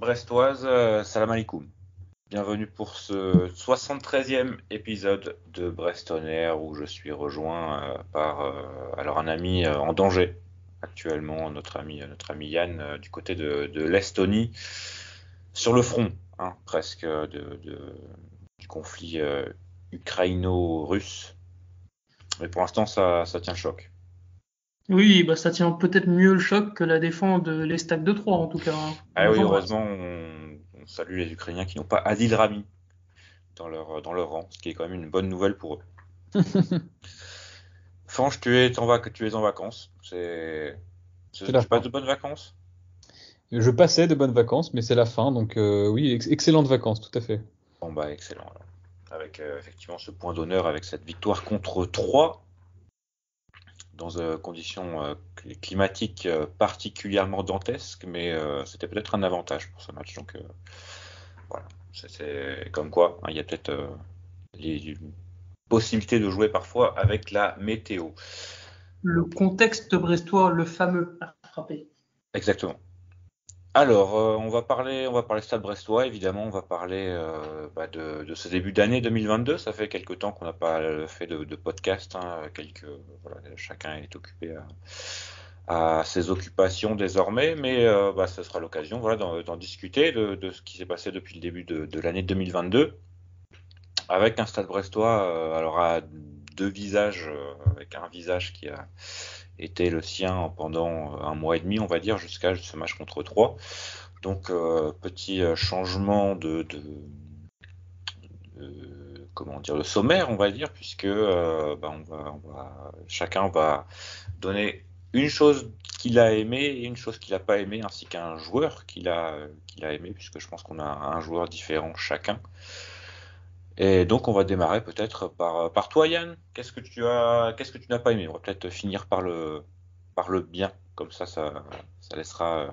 brestoise, salam alaikum. Bienvenue pour ce 73e épisode de Brest On Air où je suis rejoint par un ami en danger actuellement, notre ami Yann du côté de l'Estonie, sur le front presque du conflit ukraino-russe. Mais pour l'instant ça tient le choc. Oui, ça tient peut-être mieux le choc que la défense de l'Estac de Troyes en tout cas. Ah oui, Bonjour. heureusement on salue les Ukrainiens qui n'ont pas Adil Rami dans leur rang, ce qui est quand même une bonne nouvelle pour eux. Franche, tu es en vacances. C'est la Tu passes fin. de bonnes vacances? Je passais de bonnes vacances, mais c'est la fin, donc oui, excellentes vacances, tout à fait. Bon bah excellent alors. Avec effectivement ce point d'honneur avec cette victoire contre 3 dans conditions climatiques particulièrement dantesques, mais c'était peut-être un avantage pour ce match. Donc voilà, c'est comme quoi il y a peut-être les possibilités de jouer parfois avec la météo. Le contexte brestois, le fameux, a frappé. Exactement. Alors, on va parler Stade Brestois, évidemment, on va parler de ce début d'année 2022. Ça fait quelques temps qu'on n'a pas fait de podcast, voilà, chacun est occupé à ses occupations désormais, mais ce sera l'occasion, voilà, d'en discuter de ce qui s'est passé depuis le début de l'année 2022, avec un Stade Brestois, alors à deux visages, avec un visage qui a été le sien pendant un mois et demi, on va dire, jusqu'à ce match contre 3. Donc petit changement comment dire, de sommaire, on va dire, puisque chacun va donner une chose qu'il a aimé et une chose qu'il n'a pas aimé, ainsi qu'un joueur qu'il a aimé, puisque je pense qu'on a un joueur différent chacun. Et donc on va démarrer peut-être par toi, Yann. Qu'est-ce que tu n'as pas aimé? On va peut-être finir par le bien, comme ça laissera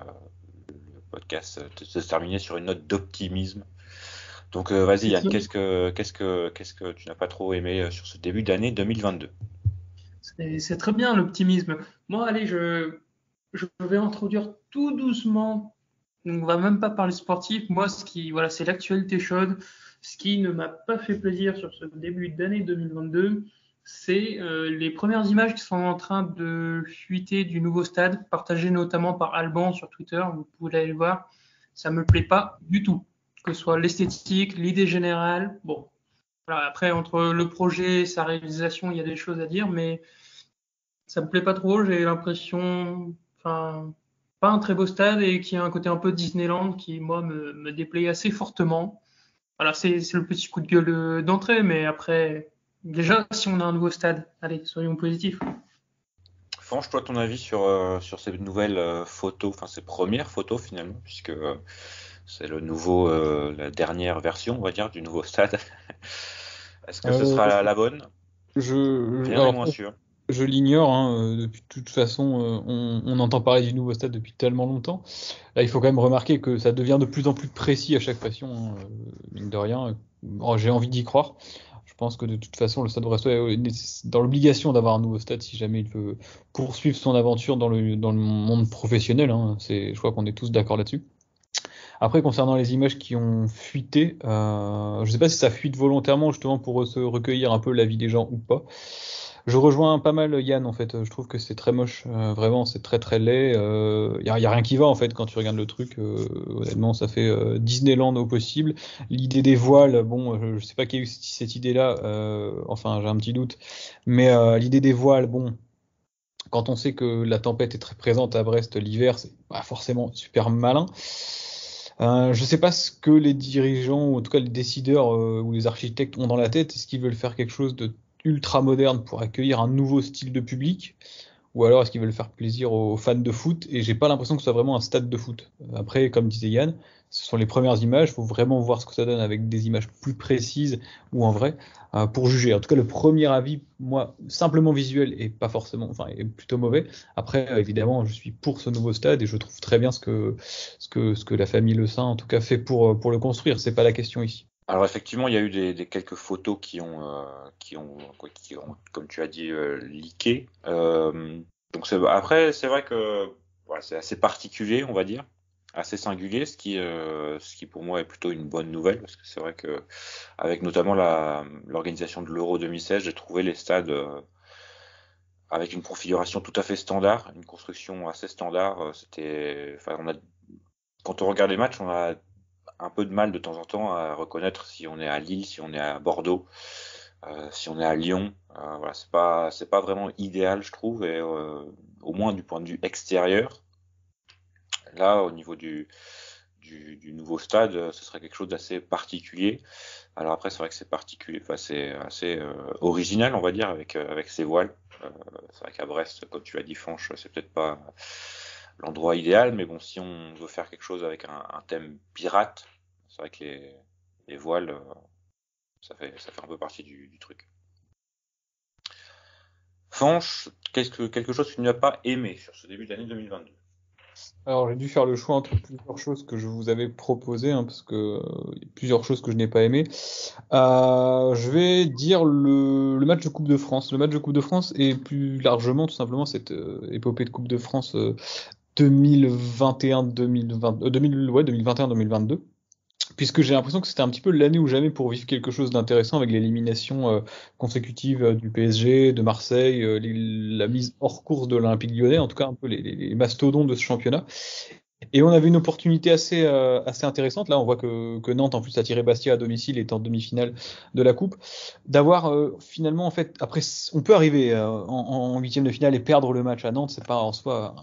le podcast se terminer sur une note d'optimisme. Donc vas-y C'est Yann, très, qu'est-ce que tu n'as pas trop aimé sur ce début d'année 2022? c'est très bien l'optimisme. Moi, allez, je vais introduire tout doucement. Donc, on va même pas parler sportif. Moi, voilà, c'est l'actualité chaude. Ce qui ne m'a pas fait plaisir sur ce début d'année 2022, c'est les premières images qui sont en train de fuiter du nouveau stade, partagées notamment par Alban sur Twitter. Vous pouvez aller le voir. Ça me plaît pas du tout. Que ce soit l'esthétique, l'idée générale. Bon, voilà, après, entre le projet et sa réalisation, il y a des choses à dire, mais ça me plaît pas trop. J'ai l'impression, enfin, pas un très beau stade et qui a un côté un peu Disneyland qui, moi, me déplaît assez fortement. Voilà, c'est le petit coup de gueule d'entrée, mais après, déjà, si on a un nouveau stade, allez, soyons positifs. Franche, toi ton avis sur ces nouvelles photos, enfin ces premières photos finalement, puisque c'est la dernière version, on va dire, du nouveau stade. Est-ce que ce Euh, sera la bonne? Rien n'est alors, moins sûr. je l'ignore, hein, depuis de toute façon, on entend parler du nouveau stade depuis tellement longtemps. Là, il faut quand même remarquer que ça devient de plus en plus précis à chaque façon, hein, mine de rien. J'ai envie d'y croire. Je pense que de toute façon, le Stade Brestois est dans l'obligation d'avoir un nouveau stade si jamais il veut poursuivre son aventure dans le monde professionnel, hein. Je crois qu'on est tous d'accord là-dessus. Après, concernant les images qui ont fuité, je ne sais pas si ça fuite volontairement justement pour se recueillir un peu l'avis des gens ou pas. Je rejoins pas mal Yann en fait. Je trouve que c'est très moche, vraiment, c'est très très laid. Y a rien qui va en fait quand tu regardes le truc. Honnêtement, ça fait Disneyland au possible. L'idée des voiles, bon, je sais pas qui a eu cette idée-là. Enfin, j'ai un petit doute. Mais l'idée des voiles, bon, quand on sait que la tempête est très présente à Brest l'hiver, c'est pas forcément super malin. Je sais pas ce que les dirigeants, ou en tout cas les décideurs ou les architectes ont dans la tête. Est-ce qu'ils veulent faire quelque chose de ultra moderne pour accueillir un nouveau style de public? Ou alors est-ce qu'ils veulent faire plaisir aux fans de foot? Et j'ai pas l'impression que ce soit vraiment un stade de foot. Après, comme disait Yann, ce sont les premières images. Il faut vraiment voir ce que ça donne avec des images plus précises ou en vrai pour juger. En tout cas, le premier avis, moi, simplement visuel et pas forcément, enfin, est plutôt mauvais. Après, évidemment, je suis pour ce nouveau stade et je trouve très bien ce que la famille Le Saint, en tout cas, fait pour le construire. C'est pas la question ici. Alors effectivement, il y a eu des quelques photos qui ont, comme tu as dit, leaké. Donc après, c'est vrai que voilà, c'est assez particulier, on va dire. assez singulier, ce qui pour moi est plutôt une bonne nouvelle, parce que c'est vrai que avec notamment l'organisation de l'Euro 2016, j'ai trouvé les stades avec une configuration tout à fait standard, une construction assez standard. Enfin, quand on regarde les matchs, on a un peu de mal de temps en temps à reconnaître si on est à Lille, si on est à Bordeaux, si on est à Lyon. Voilà, c'est pas vraiment idéal, je trouve, et au moins du point de vue extérieur. Là, au niveau du nouveau stade, ce serait quelque chose d'assez particulier. Alors après, c'est vrai que c'est particulier, enfin, c'est assez original, on va dire, avec ces voiles. Euh, c'est vrai qu'à Brest, comme tu l'as dit, Fanche, c'est peut-être pas l'endroit idéal, mais bon, si on veut faire quelque chose avec un thème pirate, c'est vrai que les voiles, ça fait un peu partie du truc. Fanche, quelque chose que tu n'as pas aimé sur ce début d'année 2022? Alors, j'ai dû faire le choix entre plusieurs choses que je vous avais proposées, hein, parce que y a plusieurs choses que je n'ai pas aimées. Je vais dire le match de Coupe de France. Le match de Coupe de France et plus largement, tout simplement, cette épopée de Coupe de France 2021-2020, 2021-2022. Puisque j'ai l'impression que c'était un petit peu l'année ou jamais pour vivre quelque chose d'intéressant avec l'élimination consécutive du PSG, de Marseille, la mise hors course de l'Olympique Lyonnais, en tout cas un peu les mastodontes de ce championnat. Et on avait une opportunité assez intéressante. Là, on voit que Nantes, en plus, a tiré Bastia à domicile et est en demi-finale de la Coupe. D'avoir finalement, en fait, après, on peut arriver en huitième de finale et perdre le match à Nantes. C'est pas en soi,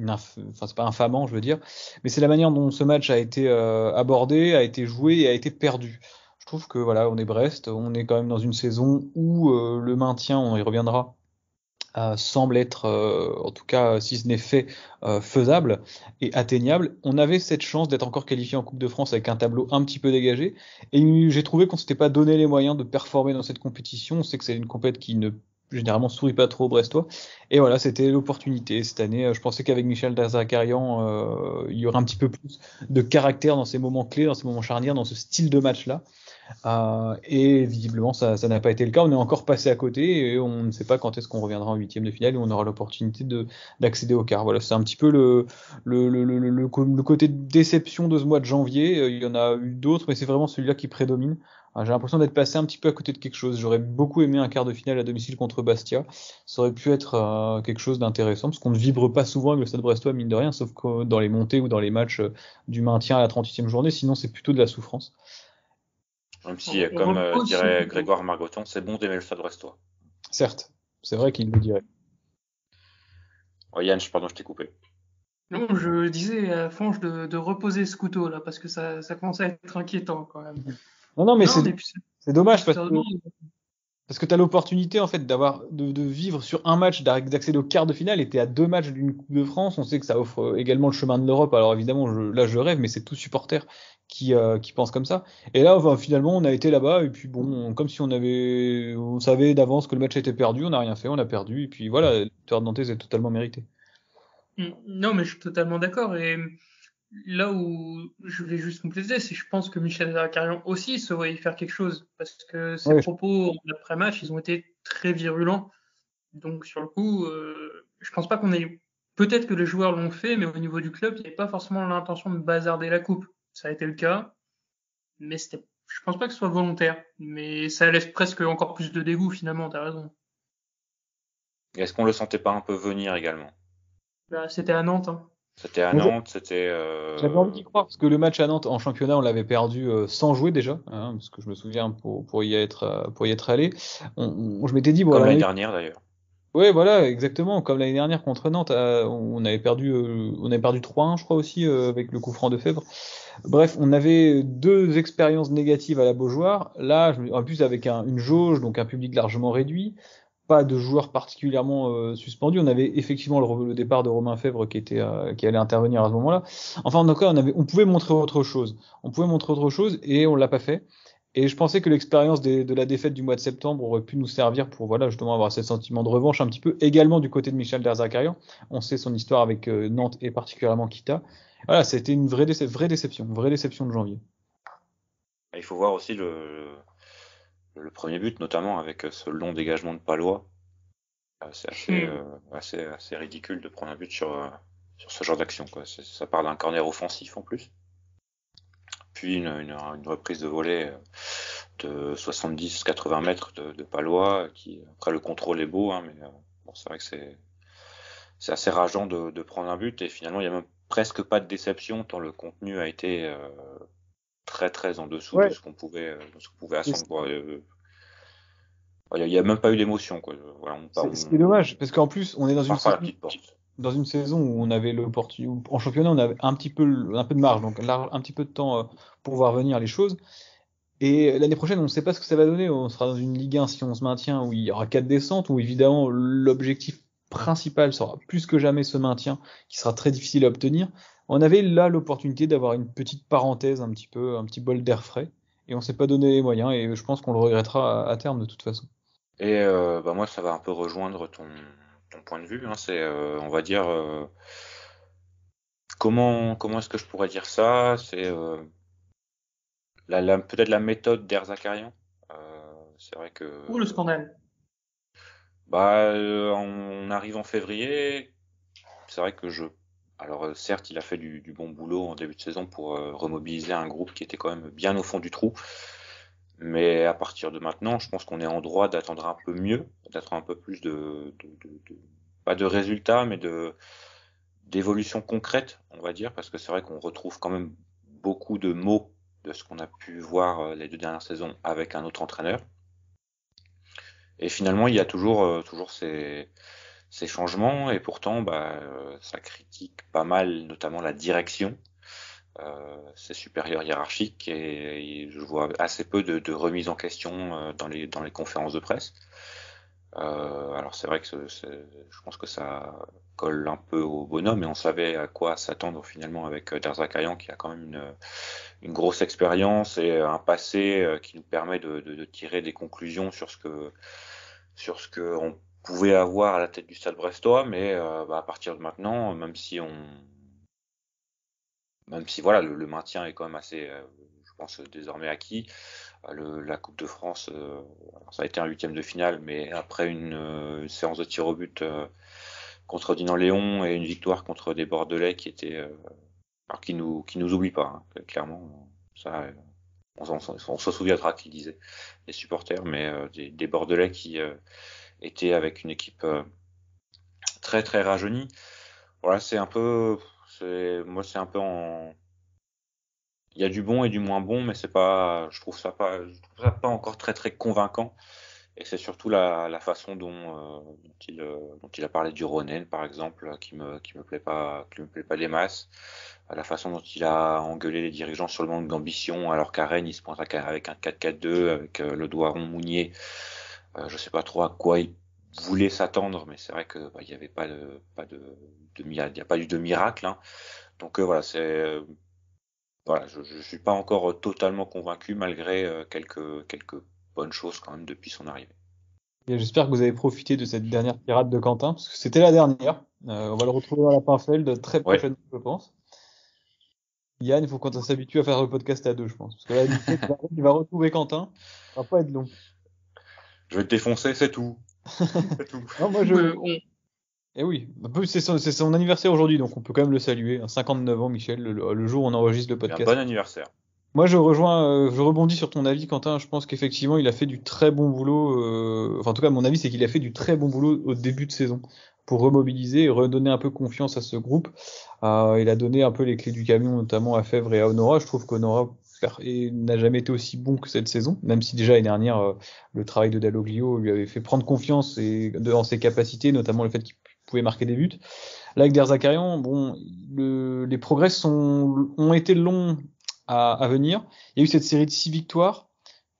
enfin, c'est pas infamant, je veux dire. Mais c'est la manière dont ce match a été abordé, a été joué et a été perdu. Je trouve que voilà, on est Brest, on est quand même dans une saison où le maintien, on y reviendra, semble être, en tout cas, si ce n'est fait, faisable et atteignable. On avait cette chance d'être encore qualifié en Coupe de France avec un tableau un petit peu dégagé, et j'ai trouvé qu'on s'était pas donné les moyens de performer dans cette compétition. On sait que c'est une compète qui ne généralement sourit pas trop aux Brestois, et voilà, c'était l'opportunité cette année. Je pensais qu'avec Michel Derzakarian, il y aurait un petit peu plus de caractère dans ces moments clés, dans ces moments charnières, dans ce style de match-là. Et visiblement, ça n'a pas été le cas. On est encore passé à côté et on ne sait pas quand est-ce qu'on reviendra en huitième de finale et on aura l'opportunité d'accéder au quart. Voilà, c'est un petit peu le côté déception de ce mois de janvier. Il y en a eu d'autres, mais c'est vraiment celui-là qui prédomine. J'ai l'impression d'être passé un petit peu à côté de quelque chose. J'aurais beaucoup aimé un quart de finale à domicile contre Bastia. Ça aurait pu être quelque chose d'intéressant parce qu'on ne vibre pas souvent avec le Stade Brestois, mine de rien, sauf que dans les montées ou dans les matchs du maintien à la 38e journée. Sinon, c'est plutôt de la souffrance. Même On, si, on comme repose sur- dirait Grégoire Margoton, c'est bon d'aimer le Stade brestois. Certes, c'est vrai qu'il le dirait. Ouais, Yann, pardon, je t'ai coupé. Non, je disais à Fonge de reposer ce couteau là, parce que ça commence à être inquiétant quand même. Non, non, mais Non, mais puis c'est dommage sérieusement, parce que tu as l'opportunité en fait de vivre sur un match, d'accéder au quart de finale, et t'es à deux matchs d'une Coupe de France. On sait que ça offre également le chemin de l'Europe. Alors évidemment, là je rêve, mais c'est tout supporter qui pense comme ça. Et là, enfin, finalement, on a été là-bas et puis bon, comme si on savait d'avance que le match était perdu, on n'a rien fait, on a perdu et puis voilà, la victoire de Nantes est totalement méritée. non, mais je suis totalement d'accord. Et là où je voulais juste compléter, c'est que je pense que Michel Zakarian aussi se voyait faire quelque chose, parce que ses Ouais, propos après-match, ils ont été très virulents. Donc sur le coup, je pense pas qu'on ait. Peut-être que les joueurs l'ont fait, mais au niveau du club, il n'y avait pas forcément l'intention de bazarder la coupe. Ça a été le cas, mais je pense pas que ce soit volontaire. Mais ça laisse presque encore plus de dégoût finalement, t'as raison. Est-ce qu'on le sentait pas un peu venir également? Bah, c'était à Nantes, hein. C'était à ouais. Nantes, c'était J'avais envie d'y croire parce que le match à Nantes en championnat, on l'avait perdu sans jouer déjà, hein, parce que je me souviens pour y être allé. Je m'étais dit bon, comme alors, l'année dernière d'ailleurs. ouais, voilà, exactement, comme l'année dernière contre Nantes, on avait perdu 3-1, je crois aussi, avec le coup franc de Fèvre. Bref, on avait deux expériences négatives à la Beaujoire. Là, en plus avec une jauge, donc un public largement réduit, pas de joueurs particulièrement suspendus. On avait effectivement le départ de Romain Fèvre qui allait intervenir à ce moment-là. Enfin, en tout cas, on pouvait montrer autre chose. On pouvait montrer autre chose et on l'a pas fait. Et je pensais que l'expérience de la défaite du mois de septembre aurait pu nous servir pour voilà justement avoir ce sentiment de revanche un petit peu également du côté de Michel Derzakarian. On sait son histoire avec Nantes et particulièrement Kita. Voilà, c'était une vraie déception de janvier. Et il faut voir aussi le premier but, notamment avec ce long dégagement de Palois. C'est assez ridicule de prendre un but sur ce genre d'action, quoi. Ça part d'un corner offensif en plus. Puis une reprise de volée de 70-80 mètres de Palois, qui après le contrôle est beau, hein, mais bon, c'est vrai que c'est assez rageant de prendre un but, et finalement il y a même presque pas de déception tant le contenu a été très très en dessous de Ouais. ce qu'on pouvait attendre. Il y a même pas eu d'émotion, quoi. Voilà, Ce qui est dommage, parce qu'en plus, on est on part par la petite porte. dans une saison où on avait l'opportunité, en championnat, on avait un peu de marge, donc un petit peu de temps pour voir venir les choses. Et l'année prochaine, on ne sait pas ce que ça va donner. On sera dans une Ligue 1 si on se maintient, où il y aura 4 descentes, où évidemment l'objectif principal sera plus que jamais ce maintien, qui sera très difficile à obtenir. On avait là l'opportunité d'avoir une petite parenthèse, un petit bol d'air frais, et on s'est pas donné les moyens, et je pense qu'on le regrettera à terme de toute façon. Et moi, ça va un peu rejoindre ton point de vue, hein. C'est, on va dire, comment est-ce que je pourrais dire ça? C'est peut-être la méthode d'Air Zakarian. C'est vrai que Ou le scandale. on arrive en février. C'est vrai que alors certes, il a fait du bon boulot en début de saison pour remobiliser un groupe qui était quand même bien au fond du trou. Mais à partir de maintenant, je pense qu'on est en droit d'attendre un peu mieux, d'attendre un peu plus pas de résultats, mais d'évolution concrète, on va dire, parce que c'est vrai qu'on retrouve quand même beaucoup de mots de ce qu'on a pu voir les 2 dernières saisons avec un autre entraîneur. Et finalement, il y a toujours ces changements, et pourtant, ça critique pas mal, notamment la direction, ses supérieurs hiérarchiques, et je vois assez peu de remise en question dans les conférences de presse. Alors c'est vrai que je pense que ça colle un peu au bonhomme, et on savait à quoi s'attendre finalement avec Derzakarian, qui a quand même une grosse expérience et un passé qui nous permet de tirer des conclusions sur ce que on pouvait avoir à la tête du Stade Brestois. Mais à partir de maintenant, même si voilà, le maintien est quand même assez, je pense, désormais acquis. La Coupe de France, alors ça a été un 8e de finale, mais après une séance de tir au but contre Dinan-Léon, et une victoire contre des Bordelais qui étaient, alors qui nous oublient pas, hein, clairement. Ça, on se souviendra qu'ils disaient, les supporters, mais des Bordelais qui étaient avec une équipe très très rajeunie. Voilà, moi c'est un peu il y a du bon et du moins bon, mais je trouve ça pas encore très très convaincant. Et c'est surtout la façon dont il a parlé du Ronen, par exemple, qui me plaît pas des masses. La façon dont il a engueulé les dirigeants sur le manque d'ambition, alors qu'à Rennes, il se pointe avec un 4-4-2, avec le doigt rond Mounier. Je sais pas trop à quoi il voulait s'attendre, mais c'est vrai que il y avait il y a pas eu de miracle, hein. Donc voilà, je suis pas encore totalement convaincu, malgré quelques bonnes choses quand même depuis son arrivée. Et j'espère que vous avez profité de cette dernière tirade de Quentin, parce que c'était la dernière. On va le retrouver dans la Pinfeld très Ouais, prochainement, je pense. Yann, il faut qu'on s'habitue à faire le podcast à deux, je pense. Parce que là, il va retrouver Quentin. Ça va pas être long. je vais te défoncer, c'est tout. C'est tout. Non, Eh oui, un peu, c'est son anniversaire aujourd'hui, donc on peut quand même le saluer. 59 ans, Michel, le jour où on enregistre le Et un podcast. bon anniversaire. Moi, je rebondis sur ton avis, Quentin. Je pense qu'effectivement, il a fait du très bon boulot. Enfin, en tout cas, mon avis, c'est qu'il a fait du très bon boulot au début de saison pour remobiliser et redonner un peu confiance à ce groupe. Il a donné un peu les clés du camion, notamment à Fèvre et à Honora. Je trouve qu'Honora n'a jamais été aussi bon que cette saison, même si déjà l'année dernière, le travail de Dalloglio lui avait fait prendre confiance dans ses capacités, notamment le fait qu'il pouvait marquer des buts. Là, avec Derzakarian, bon, les progrès ont été longs à venir. Il y a eu cette série de 6 victoires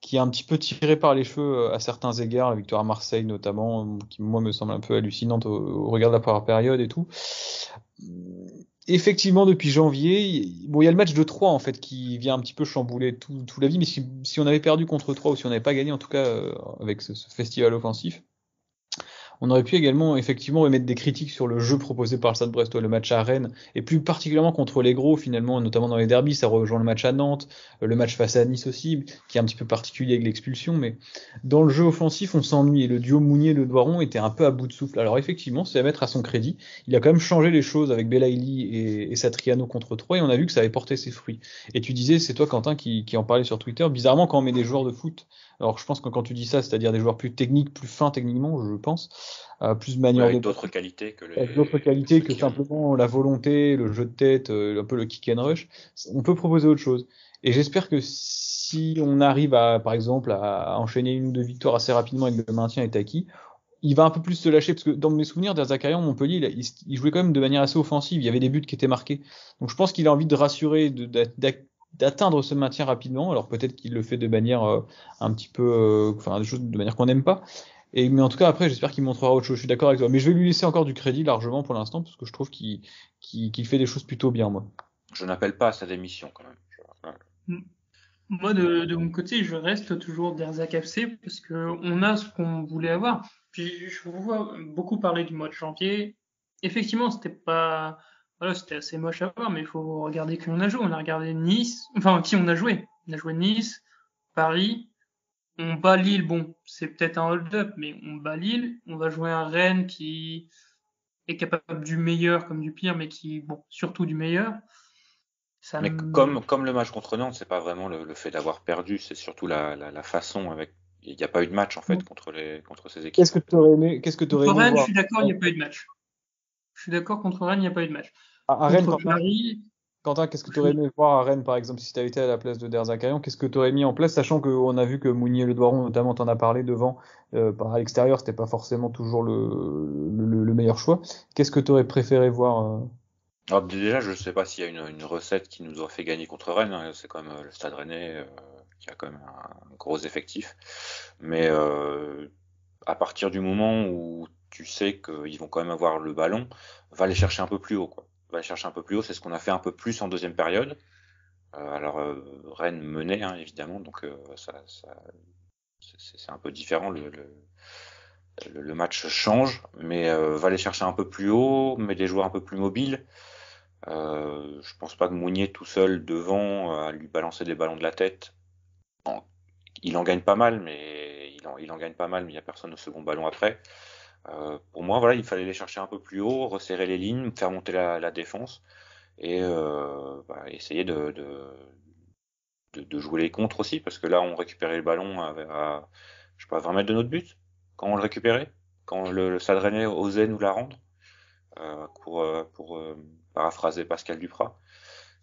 qui a un petit peu tiré par les cheveux à certains égards, la victoire à Marseille notamment, qui moi me semble un peu hallucinante au regard de la première période et tout. Effectivement, depuis janvier, il y a le match de 3 en fait qui vient un petit peu chambouler tout la vie, mais si on avait perdu contre 3 ou si on n'avait pas gagné en tout cas avec ce festival offensif, On aurait pu également effectivement émettre des critiques sur le jeu proposé par le Stade Brestois, le match à Rennes, et plus particulièrement contre les gros finalement, notamment dans les derbies, ça rejoint le match à Nantes, le match face à Nice aussi, qui est un petit peu particulier avec l'expulsion, mais dans le jeu offensif, on s'ennuie, et le duo Mounier-Le Doiron était un peu à bout de souffle. Alors effectivement, c'est à mettre à son crédit, il a quand même changé les choses avec Belaïli et Satriano contre 3, et on a vu que ça avait porté ses fruits. Et tu disais, c'est toi Quentin qui en parlait sur Twitter, bizarrement quand on met des joueurs de foot, alors je pense que quand tu dis ça, c'est-à-dire des joueurs plus techniques, plus fins techniquement, je pense, plus manière avec de d'autres qualités que avec d'autres qualités ceux que qui ont. simplement la volonté, le jeu de tête, un peu le kick and rush, on peut proposer autre chose. Et j'espère que si on arrive à, par exemple, à enchaîner une ou deux victoires assez rapidement et que le maintien est acquis, il va un peu plus se lâcher, parce que dans mes souvenirs, Derzakarian, Montpellier, il jouait quand même de manière assez offensive, il y avait des buts qui étaient marqués. Donc je pense qu'il a envie de rassurer, d'atteindre ce maintien rapidement, alors peut-être qu'il le fait de manière un petit peu, enfin des choses de manière qu'on n'aime pas. Mais en tout cas, après, j'espère qu'il montrera autre chose. Je suis d'accord avec toi. Mais je vais lui laisser encore du crédit largement pour l'instant, parce que je trouve qu'il fait des choses plutôt bien, moi. Je n'appelle pas à sa démission quand même. Moi, de mon côté, je reste toujours d'Erzak FC parce que on a ce qu'on voulait avoir. Puis, je vous vois beaucoup parler du mois de janvier. Effectivement, c'était assez moche à voir, mais il faut regarder qui on a joué. On a regardé Nice, enfin, qui on a joué. On a joué Nice, Paris, on bat Lille. Bon, c'est peut-être un hold-up, mais on bat Lille. On va jouer un Rennes qui est capable du meilleur comme du pire, mais bon, surtout du meilleur. Mais comme le match contre Nantes, c'est pas vraiment le fait d'avoir perdu, c'est surtout la façon avec. Il n'y a pas eu de match en fait contre ces équipes. Qu'est-ce que tu aurais Contre aimé Rennes, je voir suis d'accord, il n'y a pas eu de match. Je suis d'accord, contre Rennes, il n'y a pas eu de match. à Rennes, Contre Paris, Quentin, qu'est-ce que tu aurais aimé voir à Rennes, par exemple, si tu avais été à la place de Derzakarian, qu'est-ce que tu aurais mis en place, sachant qu'on a vu que Mounier-Le Doiron, notamment, t'en a parlé devant, à l'extérieur, c'était pas forcément toujours le meilleur choix. Qu'est-ce que tu aurais préféré voir Alors déjà, je sais pas s'il y a une recette qui nous aurait fait gagner contre Rennes, hein. C'est quand même le Stade Rennais qui a quand même un gros effectif. Mais à partir du moment où tu sais qu'ils vont quand même avoir le ballon, va les chercher un peu plus haut, quoi. Va les chercher un peu plus haut, c'est ce qu'on a fait un peu plus en deuxième période. Alors Rennes menait, hein, évidemment, donc c'est un peu différent. Le match change, mais va les chercher un peu plus haut, met des joueurs un peu plus mobiles. Je pense pas que Mounier tout seul devant à lui balancer des ballons de la tête. Il en gagne pas mal, mais il en gagne pas mal, mais il y a personne au second ballon après. Pour moi, voilà, il fallait les chercher un peu plus haut, resserrer les lignes, faire monter la défense et essayer de jouer les contres aussi, parce que là, on récupérait le ballon je sais pas, 20 mètres de notre but quand on le récupérait, quand le Stade Rennais osait nous la rendre, pour paraphraser Pascal Duprat.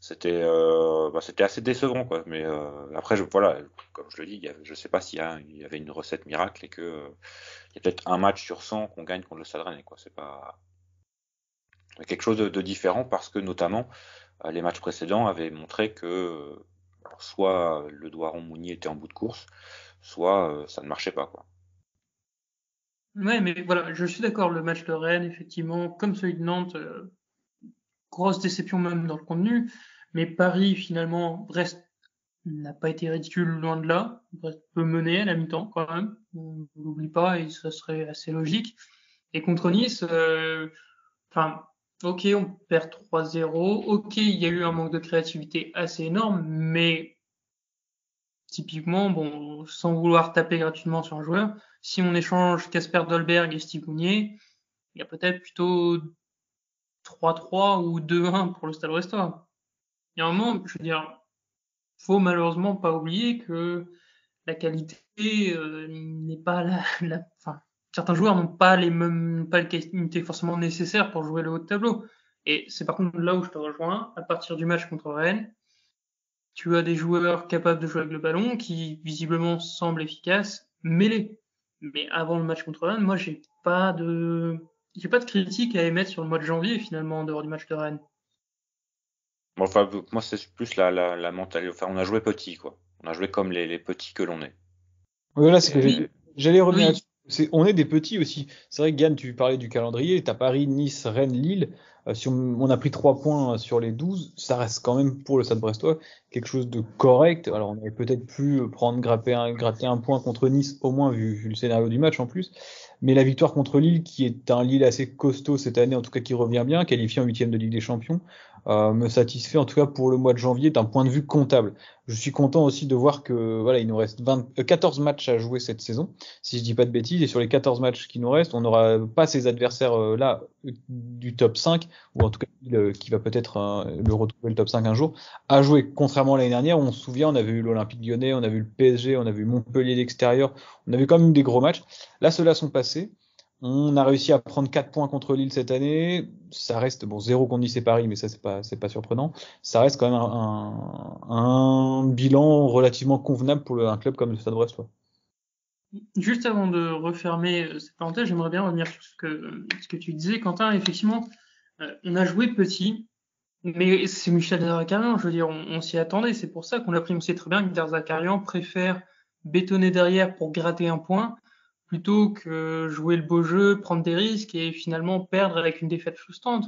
C'était assez décevant, quoi. Mais après, voilà, comme je le dis, je sais pas il y avait une recette miracle et que il y a peut-être un match sur 100 qu'on gagne contre le Stade Rennais, quoi. C'est pas quelque chose de différent parce que notamment les matchs précédents avaient montré que soit le Doiron Mounier était en bout de course, soit ça ne marchait pas, quoi. ouais, mais voilà, je suis d'accord, le match de Rennes, effectivement, comme celui de Nantes, grosse déception même dans le contenu, mais Paris, finalement, Brest n'a pas été ridicule, loin de là. Brest peut mener à la mi-temps, quand même, on ne l'oublie pas, et ça serait assez logique. Et contre Nice, enfin, ok, on perd 3-0, ok, il y a eu un manque de créativité assez énorme, mais typiquement, bon, sans vouloir taper gratuitement sur un joueur, si on échange Casper Dolberg et Steve Mounier, il y a peut-être plutôt 3-3 ou 2-1 pour le Stade Brestois. Il y a un moment, je veux dire, faut malheureusement pas oublier que la qualité n'est pas enfin, certains joueurs n'ont pas pas les qualités forcément nécessaires pour jouer le haut de tableau. Et c'est par contre là où je te rejoins, à partir du match contre Rennes, tu as des joueurs capables de jouer avec le ballon qui visiblement semblent efficaces, mêlés. Mais avant le match contre Rennes, moi j'ai pas de critique à émettre sur le mois de janvier finalement en dehors du match de Rennes. Bon, enfin, moi, c'est plus la mentalité. Enfin, on a joué petit, quoi. On a joué comme les petits que l'on est. Voilà, c'est que Oui, j'allais revenir oui, là-dessus. On est des petits aussi. C'est vrai que Yann, tu parlais du calendrier. T'as Paris, Nice, Rennes, Lille. Si on a pris 3 points sur les 12, ça reste quand même pour le Stade Brestois quelque chose de correct. Alors on aurait peut-être pu gratter un point contre Nice, au moins vu le scénario du match en plus. Mais la victoire contre Lille, qui est un Lille assez costaud cette année, en tout cas qui revient bien, qualifié en huitième de Ligue des Champions, me satisfait en tout cas pour le mois de janvier d'un point de vue comptable. Je suis content aussi de voir que voilà, il nous reste 14 matchs à jouer cette saison, si je dis pas de bêtises, et sur les 14 matchs qui nous restent, on n'aura pas ces adversaires là du top 5, ou en tout cas qui va peut-être le retrouver le top 5 un jour, à jouer. Contrairement à l'année dernière, où on se souvient, on avait eu l'Olympique Lyonnais, on a vu le PSG, on a vu Montpellier d'extérieur, on avait quand même eu des gros matchs. Là, ceux-là sont passés. On a réussi à prendre 4 points contre Lille cette année. Ça reste, bon, 0 contre Nice et Paris, mais ça, c'est pas surprenant. Ça reste quand même un bilan relativement convenable pour un club comme le Stade Brestois. Juste avant de refermer cette parenthèse, j'aimerais bien revenir sur ce que tu disais, Quentin. Effectivement, on a joué petit, mais c'est Michel Derzakarian, je veux dire, on s'y attendait. C'est pour ça qu'on l'a pris. On sait très bien que Derzakarian préfère bétonner derrière pour gratter un point, plutôt que jouer le beau jeu, prendre des risques et finalement perdre avec une défaite frustrante.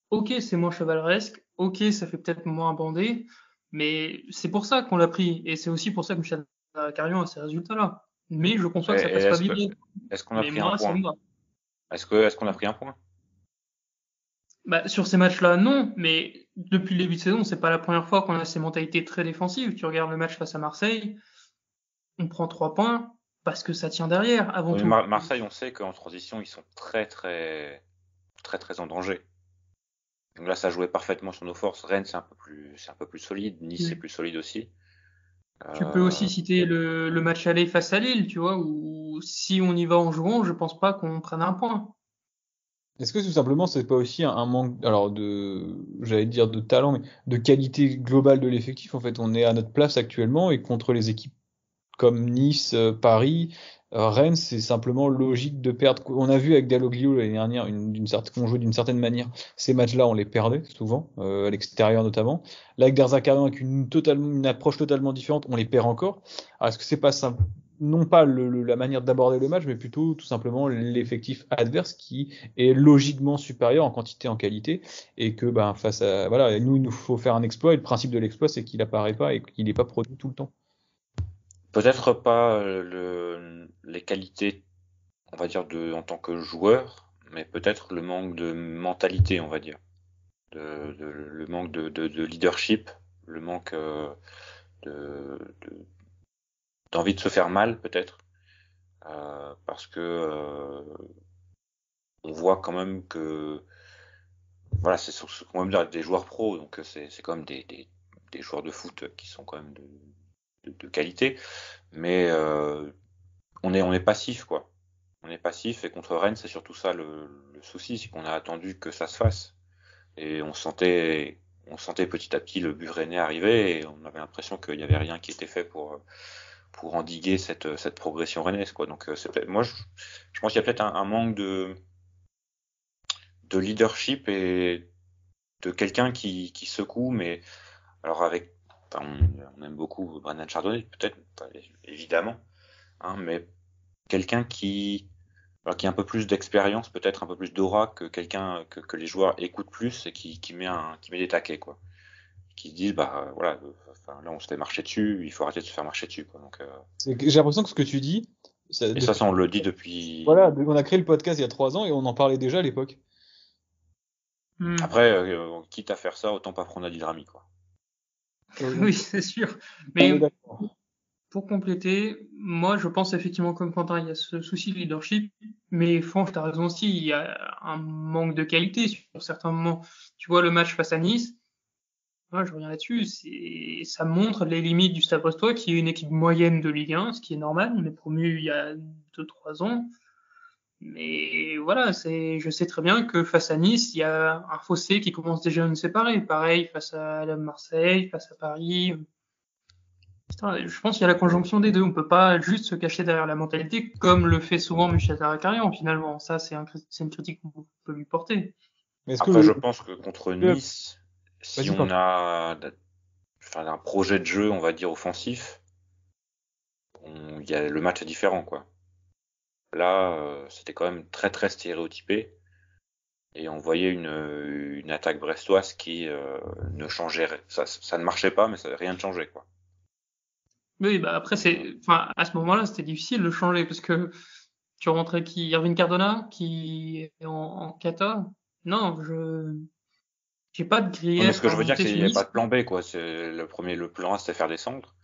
Ok, c'est moins chevaleresque, ok, ça fait peut-être moins bandé, mais c'est pour ça qu'on l'a pris. Et c'est aussi pour ça que Michel Derzakarian a ces résultats-là. Mais je conçois que ça Et fasse pas vibrer. est-ce qu'on a Mais pris un moi, ça point? me va. Est-ce qu'on a pris un point? Bah, sur ces matchs-là, non, mais depuis le début de saison, c'est pas la première fois qu'on a ces mentalités très défensives. Tu regardes le match face à Marseille, on prend 3 points parce que ça tient derrière, avant Oui, tout. Marseille, on sait qu'en transition, ils sont très en danger. Donc là, ça jouait parfaitement sur nos forces. Rennes, c'est un peu plus solide. Nice, c'est Oui. plus solide aussi. Tu peux Euh, aussi citer le match aller face à Lille, tu vois, où si on y va en jouant, je pense pas qu'on prenne un point. Est-ce que tout simplement c'est pas aussi un manque, alors j'allais dire de talent, mais de qualité globale de l'effectif? En fait, on est à notre place actuellement et contre les équipes comme Nice, Paris, Rennes, c'est simplement logique de perdre. On a vu avec Dalloglio l'année dernière qu'on jouait d'une certaine manière. Ces matchs-là, on les perdait souvent, à l'extérieur notamment. Là, avec Derzakarian, avec une approche totalement différente, on les perd encore. Alors, est-ce que c'est pas simple? Non pas la manière d'aborder le match, mais plutôt tout simplement l'effectif adverse qui est logiquement supérieur en quantité et en qualité, et que ben, face à voilà, nous il nous faut faire un exploit, et le principe de l'exploit c'est qu'il apparaît pas et qu'il n'est pas produit tout le temps. Peut-être pas les qualités, on va dire, en tant que joueur, mais peut-être le manque de mentalité, on va dire. Le manque de leadership, le manque d'envie de se faire mal, peut-être. Parce que on voit quand même que voilà, c'est quand même des joueurs pros, donc c'est quand même des joueurs de foot qui sont quand même de qualité, mais on est passif quoi. On est passif et contre Rennes, c'est surtout ça le souci, c'est qu'on a attendu que ça se fasse et on sentait petit à petit le but rennais arriver et on avait l'impression qu'il n'y avait rien qui était fait pour endiguer cette progression rennaise quoi. Donc c'est peut-être moi je pense qu'il y a peut-être un manque de leadership et de quelqu'un qui secoue, mais alors enfin, on aime beaucoup Brendan Chardonnay, peut-être, évidemment, hein, mais quelqu'un qui a un peu plus d'expérience, peut-être un peu plus d'aura que quelqu'un que les joueurs écoutent plus et qui met des taquets, quoi. Qui se disent, bah voilà, enfin, là on se fait marcher dessus, il faut arrêter de se faire marcher dessus, quoi. Donc, J'ai l'impression que ce que tu dis, et ça, on le dit depuis. voilà, on a créé le podcast il y a 3 ans et on en parlait déjà à l'époque. Après, quitte à faire ça, autant pas prendre Adil Rami, quoi. Oui, c'est sûr. On est Mais d'accord. pour compléter, moi, je pense effectivement comme Quentin, il y a ce souci de leadership, mais Franck, tu as raison aussi, il y a un manque de qualité sur certains moments. Tu vois le match face à Nice, moi, je reviens là-dessus, ça montre les limites du Stade Brestois, qui est une équipe moyenne de Ligue 1, ce qui est normal, on est promu il y a 2-3 ans. Mais voilà, je sais très bien que face à Nice, il y a un fossé qui commence déjà à nous séparer. Pareil, face à Marseille, face à Paris. Je pense qu'il y a la conjonction des deux. On peut pas juste se cacher derrière la mentalité comme le fait souvent Michel Taracarian finalement. Ça, c'est une critique qu'on peut lui porter. Mais est-ce que Après, je pense que contre Nice, si vas-y, on quand a enfin, un projet de jeu, on va dire, offensif, il y a le match est différent, quoi. Là, c'était quand même très stéréotypé et on voyait une attaque brestoise qui ne changeait, ça ne marchait pas, mais ça rien ne changeait, quoi. Oui, bah après Donc, à ce moment-là, c'était difficile de changer parce que Tu rentrais qui? Irving Cardona qui est en kata? Non, j'ai pas de Non, mais ce grief que à je veux dire, remonter c'est sur qu'il n'y a pas Nice. de plan B, quoi. C'est le plan A, c'était faire descendre,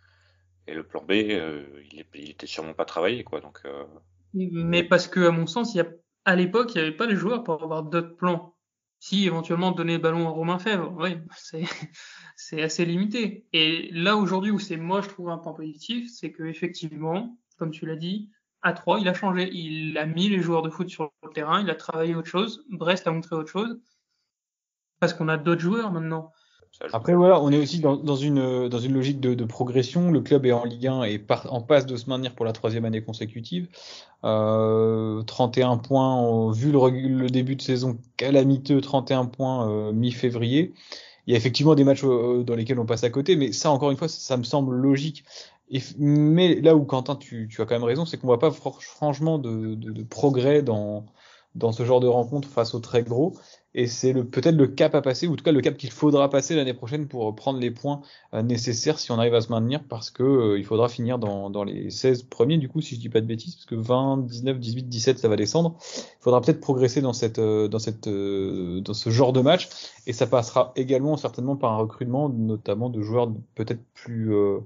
et le plan B, il était sûrement pas travaillé, quoi. Donc, Mais parce que, à mon sens, à l'époque, il n'y avait pas les joueurs pour avoir d'autres plans. Si, éventuellement, donner le ballon à Romain Fèvre, oui, c'est assez limité. Et là, aujourd'hui, où c'est moi, je trouve un point positif, c'est que effectivement, comme tu l'as dit, à 3, il a changé. Il a mis les joueurs de foot sur le terrain, il a travaillé autre chose. Brest a montré autre chose, parce qu'on a d'autres joueurs maintenant. ça joue. Après, voilà, on est aussi dans une logique de progression. Le club est en Ligue 1 et en passe de se maintenir pour la troisième année consécutive. 31 points, vu le début de saison calamiteux, 31 points mi-février. Il y a effectivement des matchs dans lesquels on passe à côté, mais ça, encore une fois, ça me semble logique. Mais là où, Quentin, tu as quand même raison, c'est qu'on voit pas franchement de progrès dans ce genre de rencontre face aux très gros. Et c'est peut-être le cap à passer, ou en tout cas le cap qu'il faudra passer l'année prochaine pour prendre les points nécessaires si on arrive à se maintenir, parce que il faudra finir dans les 16 premiers, du coup, si je dis pas de bêtises, parce que 20, 19, 18, 17, ça va descendre. Il faudra peut-être progresser dans ce genre de match, et ça passera également certainement par un recrutement, notamment de joueurs peut-être plus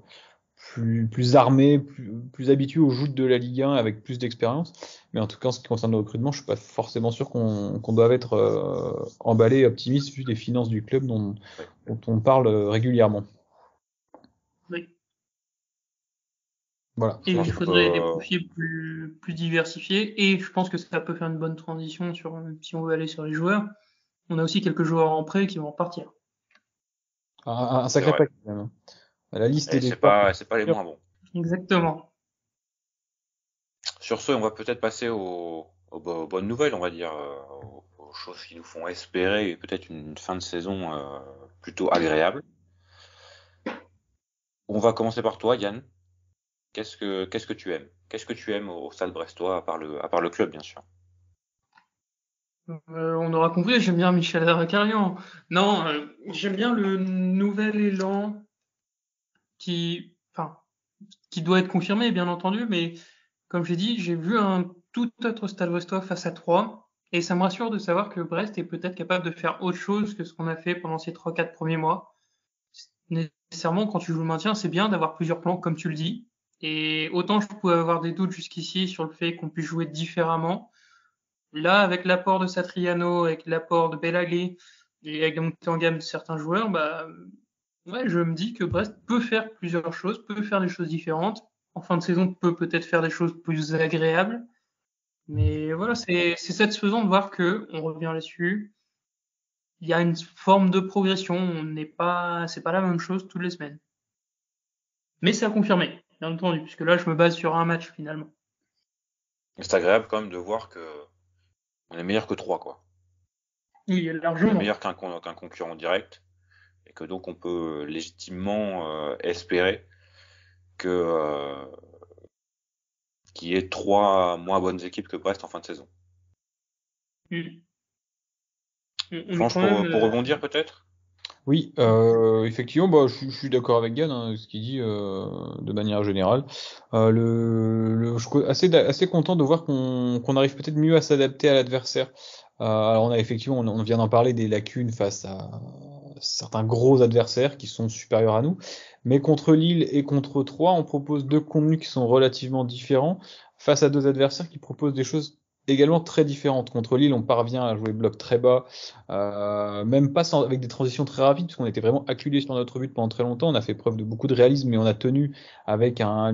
armés, plus habitués aux joutes de la Ligue 1 avec plus d'expérience. Mais en tout cas, en ce qui concerne le recrutement, je suis pas forcément sûr qu'on doive être emballé et optimiste vu les finances du club dont on parle régulièrement. Oui. Voilà. Et Je il pense qu'on faudrait des peut. profils plus diversifiés. Et je pense que ça peut faire une bonne transition si on veut aller sur les joueurs. On a aussi quelques joueurs en prêt qui vont repartir. Un C'est sacré vrai. paquet, quand même. La liste Et des départs. c'est pas les moins bons. Exactement. Sur ce, on va peut-être passer aux bonnes nouvelles, on va dire, aux choses qui nous font espérer peut-être une fin de saison plutôt agréable. On va commencer par toi, Yann. Qu'est-ce que tu aimes? Qu'est-ce que tu aimes au Stade Brestois, à part le club, bien sûr? On aura compris, j'aime bien Michel Carrion. Non, j'aime bien le nouvel élan enfin, qui doit être confirmé, bien entendu, mais comme j'ai dit, j'ai vu un tout autre Stade Brestois face à 3, et ça me rassure de savoir que Brest est peut-être capable de faire autre chose que ce qu'on a fait pendant ces 3-4 premiers mois. Nécessairement, quand tu joues le maintien, c'est bien d'avoir plusieurs plans, comme tu le dis. Et autant je pouvais avoir des doutes jusqu'ici sur le fait qu'on puisse jouer différemment. Là, avec l'apport de Satriano, avec l'apport de Belaglé, et avec la montée en gamme de certains joueurs, bah, ouais, je me dis que Brest peut faire plusieurs choses, peut faire des choses différentes. En fin de saison, peut peut-être faire des choses plus agréables. Mais voilà, c'est satisfaisant de voir que, on revient là-dessus, il y a une forme de progression. C'est pas la même chose toutes les semaines. Mais c'est à confirmer, bien entendu, puisque là, je me base sur un match finalement. C'est agréable quand même de voir que on est meilleur que 3, quoi. Oui, On est largement. meilleur qu'un concurrent direct, et que donc on peut légitimement espérer que qu'il y ait 3 moins bonnes équipes que Brest en fin de saison. Mm. On est Franche, quand même. pour rebondir peut-être? Oui, effectivement, bah, je suis d'accord avec Yann, hein, ce qu'il dit de manière générale. Je suis assez content de voir qu'on arrive peut-être mieux à s'adapter à l'adversaire. Alors on a effectivement, on vient d'en parler des lacunes face à certains gros adversaires qui sont supérieurs à nous, mais contre Lille et contre Troyes, on propose deux contenus qui sont relativement différents face à deux adversaires qui proposent des choses également très différentes. Contre Lille, on parvient à jouer bloc très bas, même pas avec des transitions très rapides, parce qu'on était vraiment acculé sur notre but pendant très longtemps. On a fait preuve de beaucoup de réalisme, mais on a tenu avec un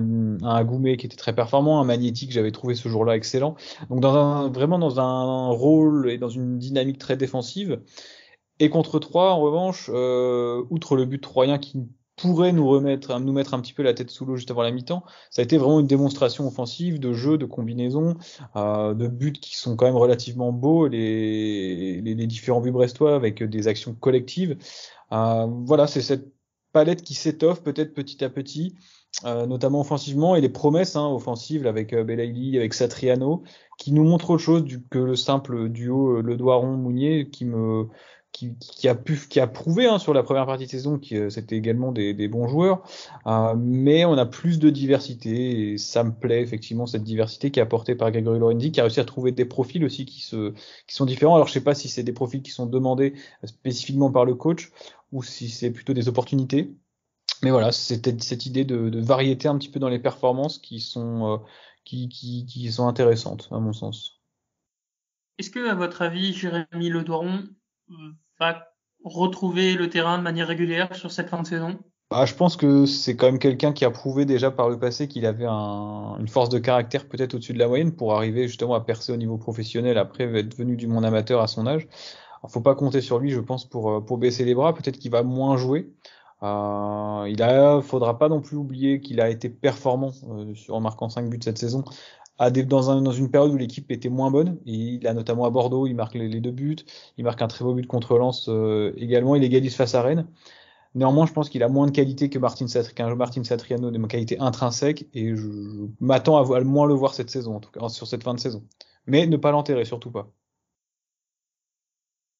Goumet qui était très performant, un Magnétique que j'avais trouvé ce jour-là excellent. Donc vraiment dans un rôle et dans une dynamique très défensive. Et contre Troyes, en revanche, outre le but troyen qui pourrait nous mettre un petit peu la tête sous l'eau juste avant la mi-temps, ça a été vraiment une démonstration offensive, de jeu, de combinaison, de buts qui sont quand même relativement beaux, les différents buts brestois avec des actions collectives. Voilà, c'est cette palette qui s'étoffe peut-être petit à petit, notamment offensivement, et les promesses offensives avec Belaïli, avec Satriano, qui nous montrent autre chose que le simple duo Le Doiron-Mounier, qui a prouvé sur la première partie de saison que c'était également des bons joueurs, mais on a plus de diversité et ça me plaît effectivement cette diversité qui est apportée par Grégory Lorenzi, qui a réussi à trouver des profils aussi qui sont différents. Alors je sais pas si c'est des profils qui sont demandés spécifiquement par le coach ou si c'est plutôt des opportunités. Mais voilà, c'était cette idée de variété un petit peu dans les performances qui sont intéressantes à mon sens. Est-ce que, à votre avis, Jérémy Le Doiron va retrouver le terrain de manière régulière sur cette fin de saison? Je pense que c'est quand même quelqu'un qui a prouvé déjà par le passé qu'il avait une force de caractère peut-être au-dessus de la moyenne pour arriver justement à percer au niveau professionnel après être venu du monde amateur à son âge. Alors, faut pas compter sur lui, je pense, pour baisser les bras. Peut-être qu'il va moins jouer. Faudra pas non plus oublier qu'il a été performant en marquant 5 buts cette saison dans une période où l'équipe était moins bonne. Et il a notamment à Bordeaux, il marque les 2 buts, il marque un très beau but contre Lens également, il égalise face à Rennes. Néanmoins, je pense qu'il a moins de qualité qu'un Martin Satriano, des qualités intrinsèques, et je m'attends à moins le voir cette saison, en tout cas, sur cette fin de saison. Mais ne pas l'enterrer, surtout pas.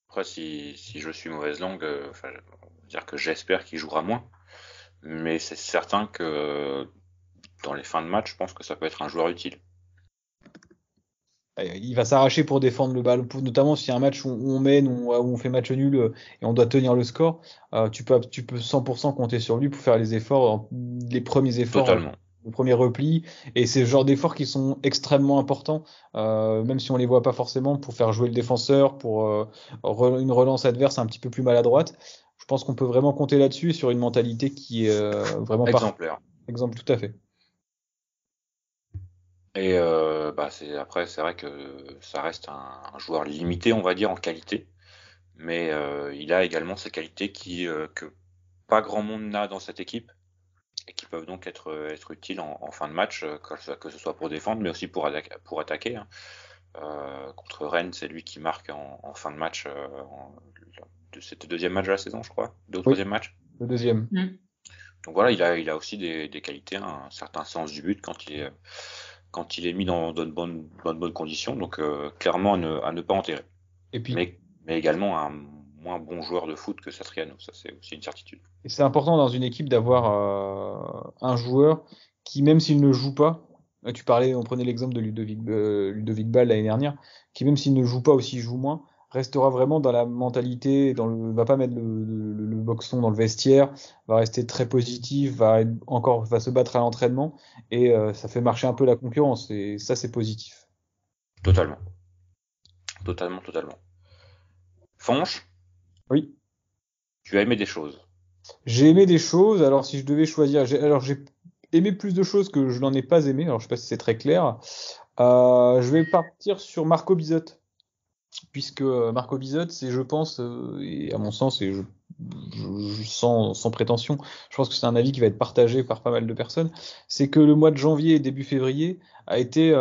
Après, si je suis mauvaise langue, on va dire que j'espère qu'il jouera moins. Mais c'est certain que dans les fins de match, je pense que ça peut être un joueur utile. Il va s'arracher pour défendre le ballon, notamment s'il y a un match où on mène, où on fait match nul et on doit tenir le score. Tu peux 100% compter sur lui pour faire les efforts, les premiers efforts, Totalement. le premier repli. Et c'est ce genre d'efforts qui sont extrêmement importants, même si on les voit pas forcément, pour faire jouer le défenseur, pour une relance adverse un petit peu plus maladroite. Je pense qu'on peut vraiment compter là-dessus sur une mentalité qui est vraiment exemplaire. Exemple, tout à fait. Et c'est vrai que ça reste un joueur limité, on va dire, en qualité. Mais il a également ces qualités que pas grand monde n'a dans cette équipe et qui peuvent donc être utiles en fin de match, que ce soit pour défendre, mais aussi pour attaquer. Hein. Contre Rennes, c'est lui qui marque en fin de match. C'était le deuxième match de la saison, je crois. Troisième match. Le deuxième. Donc voilà, il a aussi des qualités, un certain sens du but quand il est mis dans de bonnes conditions. Donc clairement à ne pas enterrer. Et puis, mais également un moins bon joueur de foot que Satriano, ça c'est aussi une certitude. Et c'est important dans une équipe d'avoir un joueur qui, même s'il ne joue pas, on prenait l'exemple de Ludovic Ball l'année dernière, qui même s'il ne joue pas ou s'il joue moins, restera vraiment dans la mentalité, va pas mettre le boxon dans le vestiaire, va rester très positif, va se battre à l'entraînement, et ça fait marcher un peu la concurrence, et ça c'est positif. Totalement. Fonche? Oui. Tu as aimé des choses? J'ai aimé des choses, alors si je devais choisir, j'ai aimé plus de choses que je n'en ai pas aimé, alors je sais pas si c'est très clair. Je vais partir sur Marco Bizotte, puisque Marco Bizotte, c'est, je pense, et à mon sens, et sans prétention, je pense que c'est un avis qui va être partagé par pas mal de personnes, c'est que le mois de janvier et début février a été,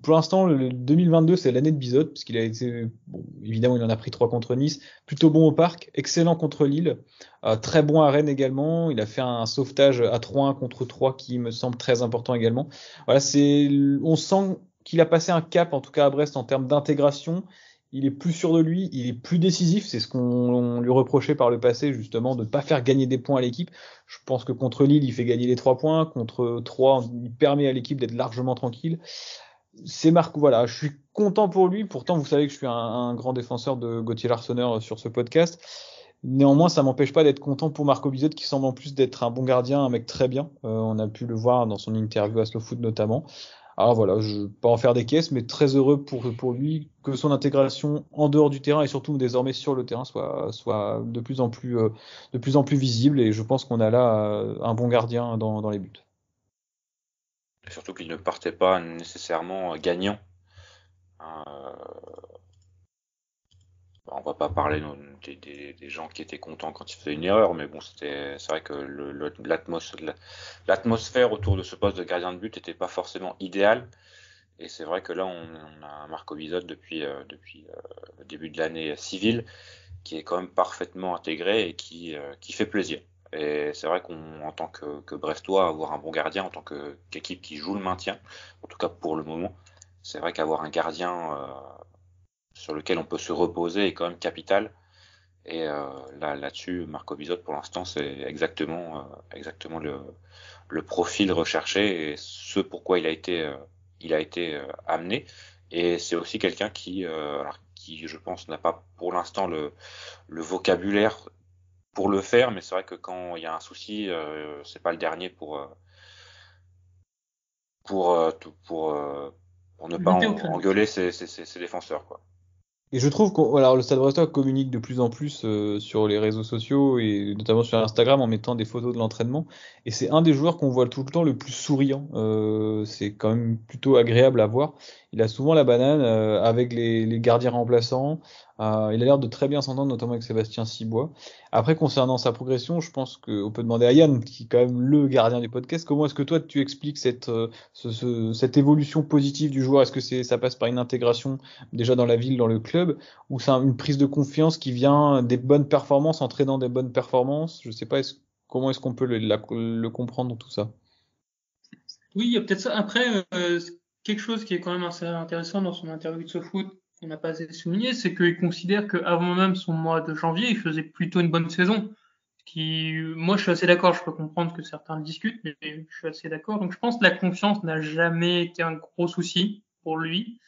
pour l'instant, le 2022, c'est l'année de Bizotte, puisqu'il a été, évidemment, il en a pris 3 contre Nice, plutôt bon au parc, excellent contre Lille, très bon à Rennes également, il a fait un sauvetage à 3-1 contre 3 qui me semble très important également. Voilà, on sent qu'il a passé un cap, en tout cas à Brest, en termes d'intégration. Il est plus sûr de lui, il est plus décisif. C'est ce qu'on lui reprochait par le passé, justement, de ne pas faire gagner des points à l'équipe. Je pense que contre Lille, il fait gagner les 3 points. Contre 3, il permet à l'équipe d'être largement tranquille. C'est Marc, voilà, je suis content pour lui. Pourtant, vous savez que je suis un grand défenseur de Gauthier Larsonneur sur ce podcast. Néanmoins, ça m'empêche pas d'être content pour Marco Bizotte, qui semble en plus d'être un bon gardien, un mec très bien. On a pu le voir dans son interview à Slow Foot notamment. Alors voilà, je ne vais pas en faire des caisses, mais très heureux pour lui que son intégration en dehors du terrain et surtout désormais sur le terrain soit de plus en plus visible, et je pense qu'on a là un bon gardien dans les buts. Et surtout qu'il ne partait pas nécessairement gagnant. On va pas parler des gens qui étaient contents quand il faisait une erreur, mais bon, c'est vrai que l'atmosphère autour de ce poste de gardien de but n'était pas forcément idéale. Et c'est vrai que là, on a un Marco Bizotte depuis le début de l'année civile qui est quand même parfaitement intégré et qui fait plaisir. Et c'est vrai qu'en tant que Brestois, avoir un bon gardien, en tant qu'équipe qui joue le maintien, en tout cas pour le moment, c'est vrai qu'avoir un gardien sur lequel on peut se reposer est quand même capital. Et là-dessus, Marco Bizot, pour l'instant, c'est exactement le profil recherché et ce pourquoi il a été amené. Et c'est aussi quelqu'un qui, je pense, n'a pas pour l'instant le vocabulaire pour le faire, mais c'est vrai que quand il y a un souci, c'est pas le dernier pour, euh, tout- pour, euh, pour ne pas Monter au créneau. engueuler ses défenseurs, quoi. Et je trouve alors le Stade Brestois communique de plus en plus sur les réseaux sociaux et notamment sur Instagram en mettant des photos de l'entraînement. Et c'est un des joueurs qu'on voit tout le temps le plus souriant. C'est quand même plutôt agréable à voir. Il a souvent la banane avec les gardiens remplaçants. Il a l'air de très bien s'entendre, notamment avec Sébastien Cibois. Après, concernant sa progression, je pense qu'on peut demander à Yann, qui est quand même le gardien du podcast, comment est-ce que toi tu expliques cette évolution positive du joueur? Est-ce que ça passe par une intégration déjà dans la ville, dans le club, ou c'est une prise de confiance qui vient des bonnes performances, entraînant des bonnes performances? Je sais pas, comment est-ce qu'on peut le comprendre dans tout ça? Oui, il y a peut-être ça. Après, quelque chose qui est quand même assez intéressant dans son interview de SoFoot, qu'on n'a pas assez souligné, c'est qu'il considère qu'avant même son mois de janvier, il faisait plutôt une bonne saison. Moi, je suis assez d'accord. Je peux comprendre que certains le discutent, mais je suis assez d'accord. Donc, je pense que la confiance n'a jamais été un gros souci pour lui.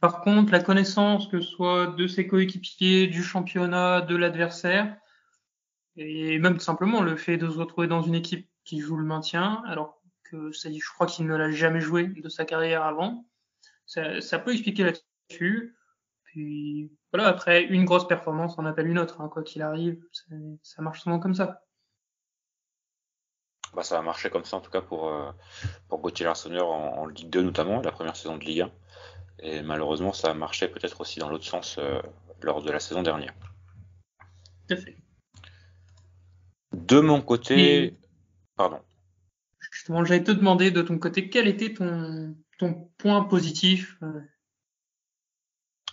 Par contre, la connaissance, que ce soit de ses coéquipiers, du championnat, de l'adversaire, et même tout simplement le fait de se retrouver dans une équipe qui joue le maintien, alors que je crois qu'il ne l'a jamais joué de sa carrière avant, ça peut expliquer là-dessus. Puis voilà, après une grosse performance on appelle une autre, hein, quoi qu'il arrive, ça marche souvent comme ça. Bah, ça a marché comme ça en tout cas pour Gauthier Larsonneur en Ligue 2 notamment, la première saison de Ligue 1. Et malheureusement, ça a marché peut-être aussi dans l'autre sens lors de la saison dernière. Tout à fait. De mon Et côté, pardon. justement, j'allais te demander de ton côté, quel était ton point positif.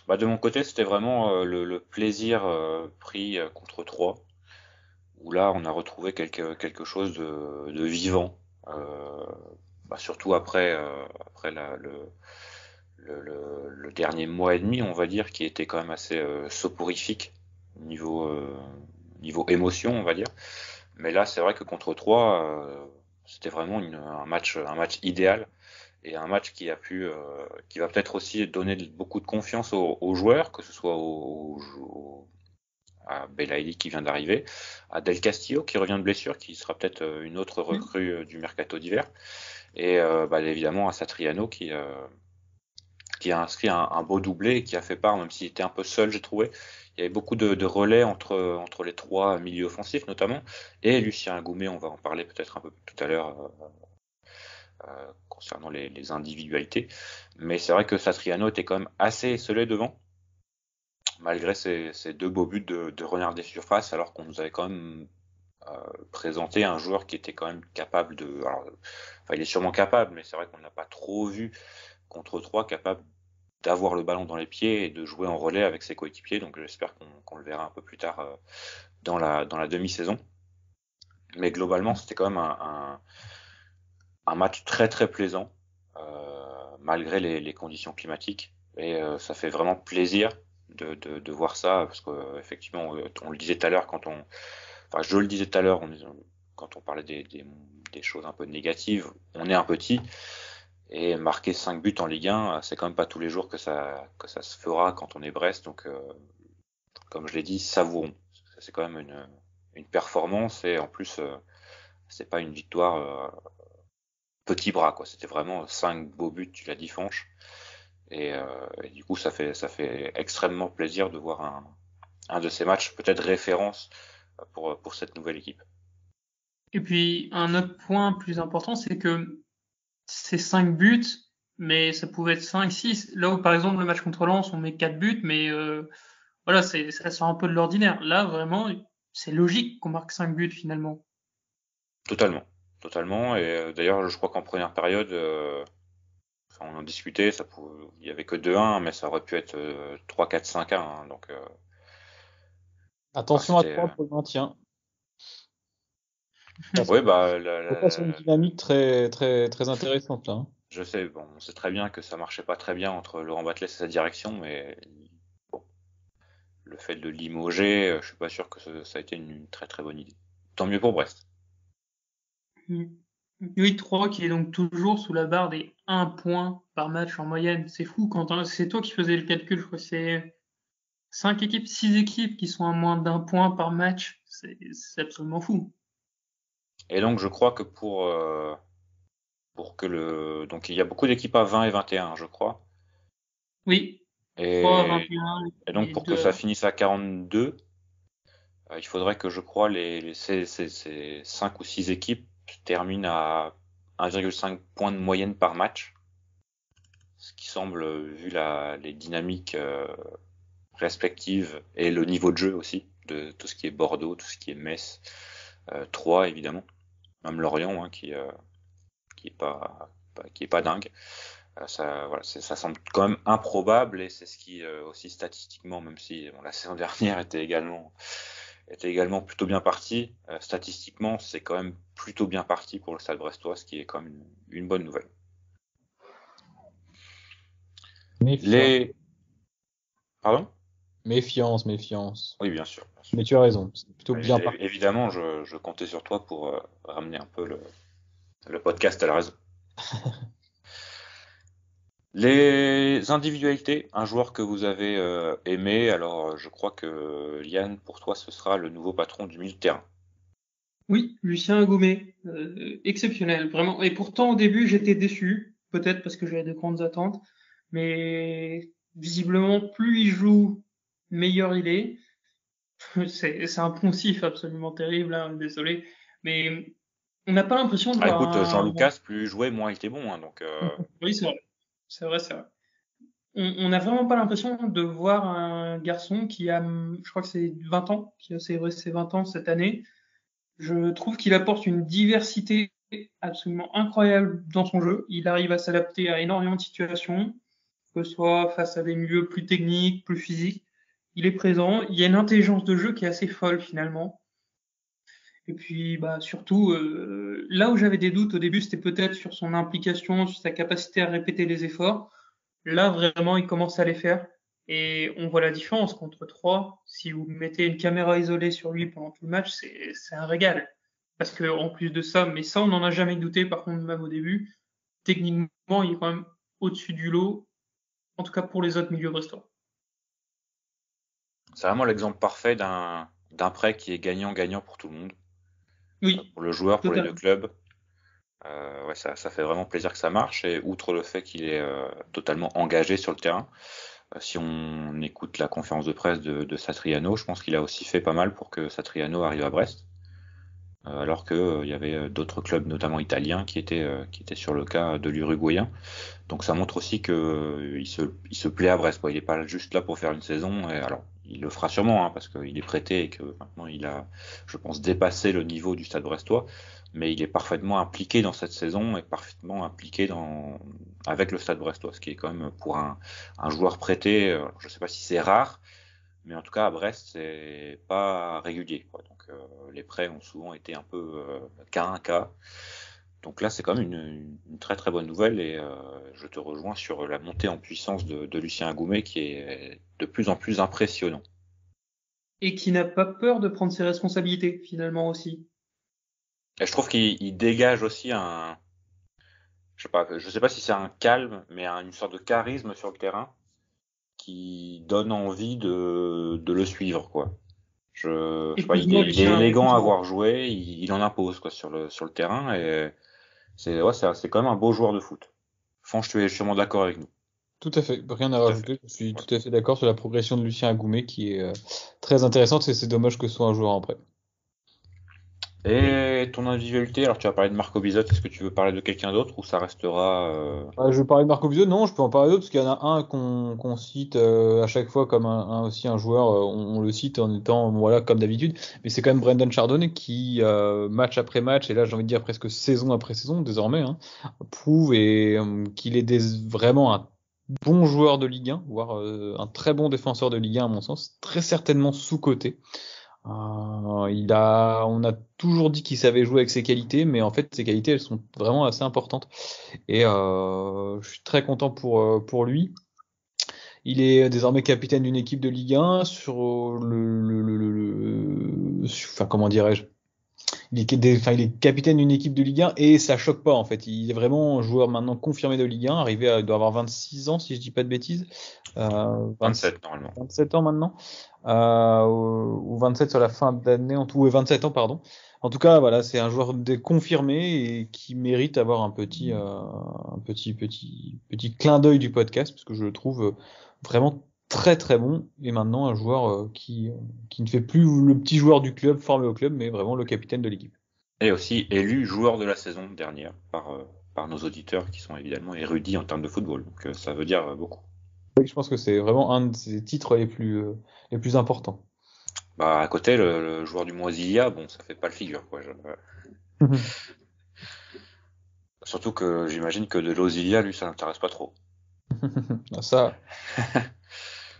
Bah, de mon côté, c'était vraiment le plaisir pris contre 3, où là, on a retrouvé quelque chose de vivant. Euh, Bah, surtout après le dernier mois et demi, on va dire, qui était quand même assez soporifique niveau, euh, niveau émotion, on va dire. Mais là, c'est vrai que contre 3, c'était vraiment un match idéal et un match qui va peut-être aussi donner beaucoup de confiance aux joueurs, que ce soit à Belaïli qui vient d'arriver, à Del Castillo qui revient de blessure, qui sera peut-être une autre recrue du mercato d'hiver, et bah, évidemment à Satriano qui a inscrit un beau doublé et qui a fait part, même s'il était un peu seul, j'ai trouvé. Il y avait beaucoup de relais entre les trois milieux offensifs notamment, et Lucien Agoumet, on va en parler peut-être un peu tout à l'heure concernant les individualités. Mais c'est vrai que Satriano était quand même assez esselé devant, malgré ces deux beaux buts de renard des surfaces, alors qu'on nous avait quand même présenté un joueur qui était quand même capable alors, enfin, il est sûrement capable, mais c'est vrai qu'on ne l'a pas trop vu contre 3 capable d'avoir le ballon dans les pieds et de jouer en relais avec ses coéquipiers. Donc j'espère qu'on le verra un peu plus tard dans la demi-saison. Mais globalement, c'était quand même un match très très plaisant, malgré les conditions climatiques. Et ça fait vraiment plaisir de voir ça, parce qu'effectivement, on le disait tout à l'heure enfin je le disais tout à l'heure, quand on parlait des choses un peu négatives, on est un petit, et marquer 5 buts en Ligue 1, c'est quand même pas tous les jours que ça se fera quand on est Brest. Donc, comme je l'ai dit, savourons. C'est quand même une performance, et en plus, c'est pas une victoire petit bras, quoi. C'était vraiment 5 beaux buts, tu l'as dit, Fanche. Et du coup, ça fait extrêmement plaisir de voir un de ces matchs, peut-être référence pour cette nouvelle équipe. Et puis un autre point plus important, c'est que c'est 5 buts, mais ça pouvait être 5, 6. Là où par exemple le match contre Lens, on met 4 buts, mais voilà, ça sort un peu de l'ordinaire. Là, vraiment, c'est logique qu'on marque 5 buts finalement. Totalement. Totalement. Et d'ailleurs, je crois qu'en première période, enfin, on en discutait, il y avait que 2-1, mais ça aurait pu être 3-4-5-1, hein. Donc, bah, Attention à c'était. 3 pour le maintien. Ça Oui, bah, passe sur une dynamique très, très, très intéressante là, hein. je sais, bon, on sait très bien que ça marchait pas très bien entre Laurent Batles et sa direction, mais bon, le fait de le limoger, je suis pas sûr que ça a été une très très bonne idée. Tant mieux pour Brest. 8-3 qui est donc toujours sous la barre des 1 point par match en moyenne. C'est fou, Quentin. C'est toi qui faisais le calcul, je crois que c'est 6 équipes qui sont à moins d'1 point par match. C'est absolument fou. Et donc je crois que pour que donc il y a beaucoup d'équipes à 20 et 21, je crois. Oui, 3 à Et, 21 et donc et pour que 2 ça finisse à 42, il faudrait que je crois ces 5 ou 6 équipes terminent à 1,5 points de moyenne par match. Ce qui semble, vu les dynamiques respectives et le niveau de jeu aussi, de tout ce qui est Bordeaux, tout ce qui est Metz, Troyes évidemment, même Lorient hein, qui est pas dingue. Ça semble quand même improbable et c'est ce qui aussi statistiquement, même si la saison dernière était également plutôt bien partie, statistiquement c'est quand même plutôt bien parti pour le Stade Brestois, ce qui est quand même une bonne nouvelle. Pardon? Méfiance. Oui, bien sûr. Mais tu as raison, c'est plutôt bien parti. Évidemment, je comptais sur toi pour ramener un peu le podcast à la raison. Les individualités, un joueur que vous avez aimé, alors je crois que Liane, pour toi, ce sera le nouveau patron du milieu de terrain. Oui, Lucien Goumet, exceptionnel, vraiment. Et pourtant, au début, j'étais déçu, peut-être parce que j'avais de grandes attentes, mais visiblement, plus il joue, meilleur il est. C'est un poncif absolument terrible, hein, désolé, mais on n'a pas l'impression de Ah voir écoute, un... Jean-Lucas, plus il jouait, moins il était bon, hein, donc Oui, c'est vrai, c'est vrai, c'est vrai. On n'a vraiment pas l'impression de voir un garçon qui a, je crois que c'est 20 ans, qui a célébré ses 20 ans cette année. Je trouve qu'il apporte une diversité absolument incroyable dans son jeu. Il arrive à s'adapter à énormément de situations, que ce soit face à des milieux plus techniques, plus physiques. Il est présent. Il y a une intelligence de jeu qui est assez folle finalement. Et puis, bah, surtout, là où j'avais des doutes au début, c'était peut-être sur son implication, sur sa capacité à répéter les efforts. Là, vraiment, il commence à les faire. Et on voit la différence contre 3. Si vous mettez une caméra isolée sur lui pendant tout le match, c'est un régal. Parce que en plus de ça, mais ça, on n'en a jamais douté, par contre, même au début, techniquement, il est quand même au-dessus du lot, en tout cas pour les autres milieux brestois. c'est vraiment l'exemple parfait d'un prêt qui est gagnant-gagnant pour tout le monde, Oui, pour le joueur, pour les deux totalement. clubs. Ouais, ça fait vraiment plaisir que ça marche et outre le fait qu'il est totalement engagé sur le terrain. Si on écoute la conférence de presse de Satriano, je pense qu'il a aussi fait pas mal pour que Satriano arrive à Brest, alors que il y avait d'autres clubs, notamment italiens, qui étaient sur le cas de l'Uruguayen. Donc ça montre aussi que il se plaît à Brest, quoi. Il est pas juste là pour faire une saison. Et alors, il le fera sûrement, hein, parce qu'il est prêté et que maintenant il a, je pense, dépassé le niveau du Stade Brestois. Mais il est parfaitement impliqué dans cette saison et parfaitement impliqué avec le Stade Brestois, ce qui est quand même pour un joueur prêté. Je sais pas si c'est rare, mais en tout cas à Brest c'est pas régulier, quoi. Donc les prêts ont souvent été un peu cas un cas. Donc là c'est quand même une très très bonne nouvelle et je te rejoins sur la montée en puissance de Lucien Agoumet qui est de plus en plus impressionnant. Et qui n'a pas peur de prendre ses responsabilités, finalement aussi. Et je trouve qu'il dégage aussi je sais pas si c'est un calme, mais une sorte de charisme sur le terrain qui donne envie de le suivre, quoi. Je sais pas, Écoute-moi, il est Lucien, élégant à écoute-moi. avoir joué, il en impose quoi sur le terrain et c'est quand même un beau joueur de foot. Franchement, tu es sûrement d'accord avec nous. Tout à fait, rien à Tout à fait. rajouter. Je suis Voilà. tout à fait d'accord sur la progression de Lucien Agoumet qui est très intéressante et c'est dommage que ce soit un joueur en prêt. Et ton individualité, alors tu as parlé de Marco Bizot, est-ce que tu veux parler de quelqu'un d'autre ou ça restera Je vais parler de Marco Bizot, non, je peux en parler d'autres parce qu'il y en a un qu'on cite à chaque fois comme aussi un joueur, on le cite en étant voilà comme d'habitude, mais c'est quand même Brendan Chardonnay qui match après match et là j'ai envie de dire presque saison après saison désormais hein, prouve et qu'il est vraiment un bon joueur de Ligue 1, voire un très bon défenseur de Ligue 1 à mon sens, très certainement sous-coté. On a toujours dit qu'il savait jouer avec ses qualités, mais en fait ses qualités elles sont vraiment assez importantes. Et je suis très content pour lui. Il est désormais capitaine d'une équipe de Ligue 1 sur enfin, comment dirais-je? Il est capitaine d'une équipe de Ligue 1 et ça choque pas en fait. Il est vraiment un joueur maintenant confirmé de Ligue 1, il doit avoir 26 ans si je dis pas de bêtises. 27 normalement. 27 ans maintenant. Ou 27 sur la fin d'année, en tout, ou 27 ans, pardon. En tout cas, voilà, c'est un joueur confirmé et qui mérite d'avoir un petit clin d'œil du podcast, parce que je le trouve vraiment très très bon. Et maintenant, un joueur qui ne fait plus le petit joueur du club formé au club, mais vraiment le capitaine de l'équipe. Et aussi élu joueur de la saison dernière par nos auditeurs qui sont évidemment érudits en termes de football. Donc ça veut dire beaucoup. Oui, je pense que c'est vraiment un de ses titres les plus importants. Bah, à côté, le joueur du Moisilia, bon, ça fait pas le figure, quoi. Surtout que j'imagine que de l'Osilia, lui, ça l'intéresse pas trop. Ça,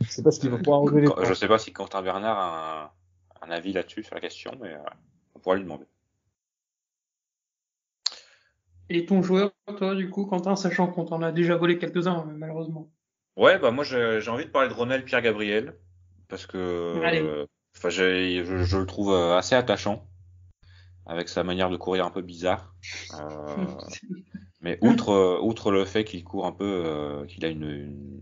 je sais pas ce qu'il va pouvoir relever les points. Je sais pas si Quentin Bernard a un avis là-dessus sur la question, mais on pourra lui demander. Et ton joueur, toi, du coup, Quentin, sachant qu'on t'en a déjà volé quelques-uns, malheureusement. Ouais, bah moi j'ai envie de parler de Ronald Pierre-Gabriel parce Allez. que je le trouve assez attachant avec sa manière de courir un peu bizarre. Mais outre le fait qu'il court un peu, qu'il a une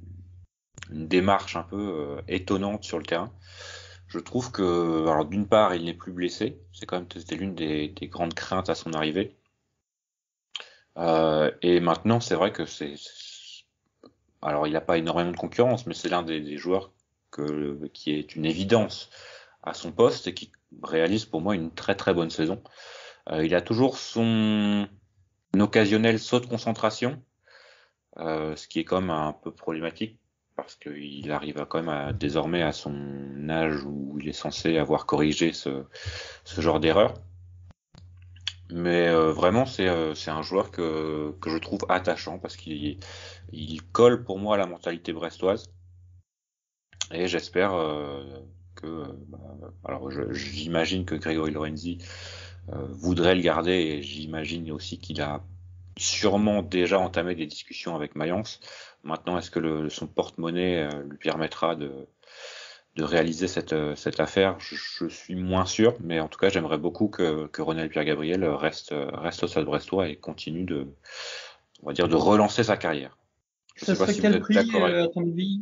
démarche un peu étonnante sur le terrain, je trouve que, alors d'une part, il n'est plus blessé. C'était l'une des grandes craintes à son arrivée. Et maintenant, c'est vrai que alors il n'a pas énormément de concurrence, mais c'est l'un des joueurs qui est une évidence à son poste et qui réalise pour moi une très très bonne saison. Il a toujours son occasionnel saut de concentration, ce qui est quand même un peu problématique parce qu'il arrive quand même désormais à son âge où il est censé avoir corrigé ce genre d'erreur. Mais vraiment, c'est un joueur que je trouve attachant parce qu'il colle pour moi à la mentalité brestoise. Et j'espère alors j'imagine que Grégory Lorenzi voudrait le garder et j'imagine aussi qu'il a sûrement déjà entamé des discussions avec Mayence. Maintenant, est-ce que son porte-monnaie lui permettra de réaliser cette affaire? Je suis moins sûr, mais en tout cas, j'aimerais beaucoup que Ronald Pierre-Gabriel reste au Stade Brestois et continue on va dire, de relancer sa carrière. Je Ça sais pas serait si vous quel êtes prix, d'accord avec. à ton avis?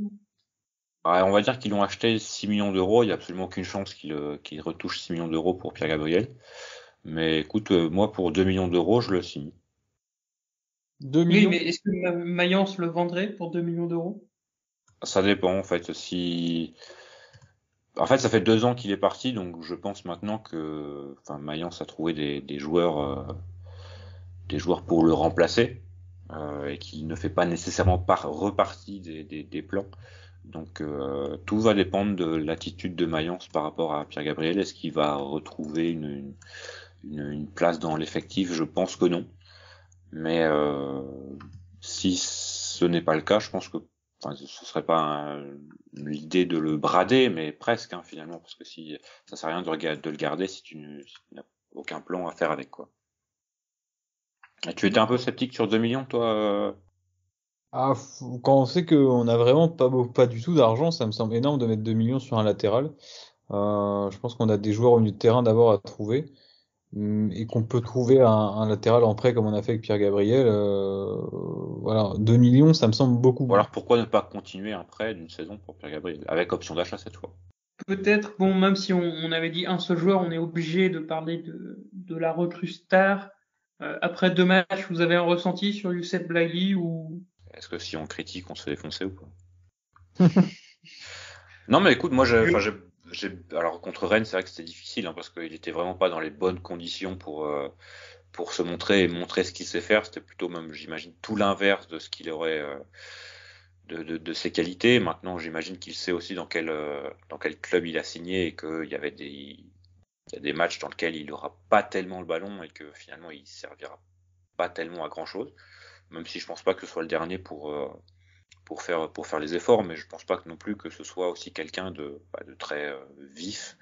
Ouais, on va dire qu'ils l'ont acheté 6 millions d'euros. Il n'y a absolument aucune chance qu'il retouche 6 millions d'euros pour Pierre-Gabriel. Mais écoute, moi, pour 2 millions d'euros, je le signe. 2 Oui, millions? mais est-ce que Mayence le vendrait pour 2 millions d'euros? Ça dépend, en fait. En fait, ça fait 2 ans qu'il est parti, donc je pense maintenant que, enfin, Mayence a trouvé des joueurs pour le remplacer, et qu'il ne fait pas nécessairement repartie des plans. Donc tout va dépendre de l'attitude de Mayence par rapport à Pierre-Gabriel. Est-ce qu'il va retrouver une place dans l'effectif? Je pense que non. Mais si ce n'est pas le cas, je pense que ce serait pas l'idée de le brader, mais presque finalement, parce que si ça sert à rien de le garder si tu n'as aucun plan à faire avec, quoi. Et tu étais un peu sceptique sur 2 millions, toi? Quand on sait qu'on n'a vraiment pas du tout d'argent, ça me semble énorme de mettre 2 millions sur un latéral. Je pense qu'on a des joueurs au milieu de terrain d'abord à trouver et qu'on peut trouver un latéral en prêt comme on a fait avec Pierre Gabriel. Voilà, 2 millions, ça me semble beaucoup. Ou alors pourquoi ne pas continuer un prêt d'une saison pour Pierre-Gabriel, avec option d'achat cette fois? Peut-être, bon, même si on avait dit un seul joueur, on est obligé de parler de la recrue star. Après 2 matchs, vous avez un ressenti sur Youssef Blaili ou... Est-ce que si on critique, on se fait défoncer ou pas? Non, mais écoute, moi, alors contre Rennes, c'est vrai que c'était difficile, parce qu'il était vraiment pas dans les bonnes conditions pour se montrer et montrer ce qu'il sait faire. C'était plutôt même, j'imagine, tout l'inverse de ce qu'il aurait de ses qualités. Maintenant, j'imagine qu'il sait aussi dans quel club il a signé et qu'il y a des matchs dans lesquels il aura pas tellement le ballon et que finalement il servira pas tellement à grand chose. Même si je pense pas que ce soit le dernier pour faire les efforts, mais je pense pas non plus que ce soit aussi quelqu'un de très vif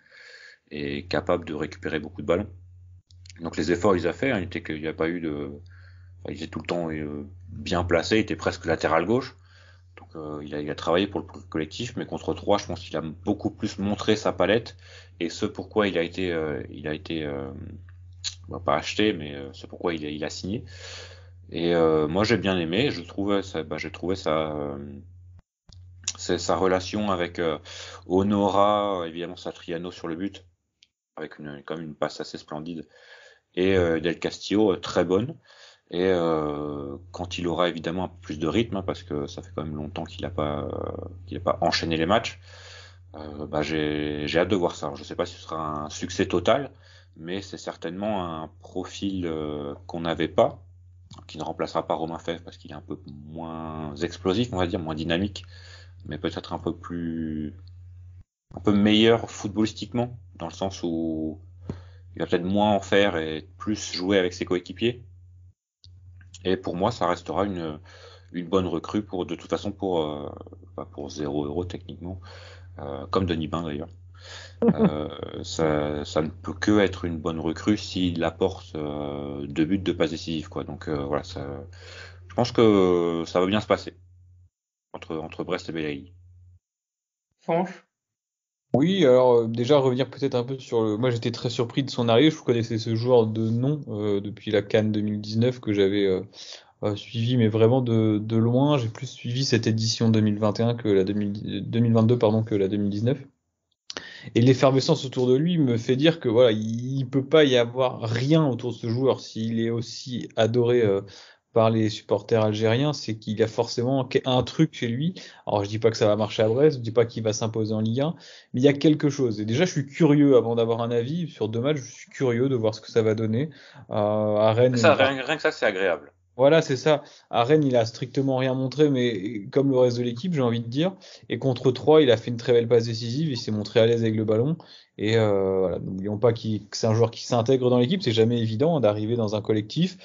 et capable de récupérer beaucoup de ballons. Donc les efforts il a fait, il était qu'il n'y a pas eu il était tout le temps bien placé, il était presque latéral gauche. Donc il a travaillé pour le collectif, mais contre Troyes, je pense qu'il a beaucoup plus montré sa palette et ce pourquoi il a été pas acheté, mais c'est pourquoi il a signé. Et moi j'ai bien aimé, j'ai trouvé c'est sa relation avec Honora, évidemment Satriano sur le but, avec comme une passe assez splendide, et Del Castillo très bonne. Et quand il aura évidemment un peu plus de rythme, hein, parce que ça fait quand même longtemps qu'il a pas enchaîné les matchs, j'ai hâte de voir ça. Je sais pas si ce sera un succès total, mais c'est certainement un profil qu'on n'avait pas, qui ne remplacera pas Romain Fèvre parce qu'il est un peu moins explosif, on va dire, moins dynamique, mais peut-être un peu meilleur footballistiquement, dans le sens où il va peut-être moins en faire et plus jouer avec ses coéquipiers. Et pour moi, ça restera une bonne recrue de toute façon pour 0 € techniquement, comme Denis Bain d'ailleurs. Ça ne peut que être une bonne recrue s'il apporte 2 buts de passes décisives, quoi. Donc voilà, je pense que ça va bien se passer entre Brest et Belaïli. Franche. Oui, alors déjà revenir peut-être un peu sur le. Moi j'étais très surpris de son arrivée, je connaissais ce joueur de nom depuis la CAN 2019 que j'avais suivi, mais vraiment de loin. J'ai plus suivi cette édition 2021 que la 2022 pardon, que la 2019. Et l'effervescence autour de lui me fait dire que voilà, il peut pas y avoir rien autour de ce joueur s'il est aussi adoré par les supporters algériens, c'est qu'il y a forcément un truc chez lui. Alors je dis pas que ça va marcher à Brest, je dis pas qu'il va s'imposer en Ligue 1, mais il y a quelque chose. Et déjà je suis curieux avant d'avoir un avis sur 2 matchs, je suis curieux de voir ce que ça va donner. À Rennes, Ça, rien que ça, c'est agréable. voilà, c'est ça. À Rennes, il a strictement rien montré, mais comme le reste de l'équipe, j'ai envie de dire. Et contre 3, il a fait une très belle passe décisive, il s'est montré à l'aise avec le ballon. Et voilà, n'oublions pas que c'est un joueur qui s'intègre dans l'équipe, c'est jamais évident d'arriver dans un collectif.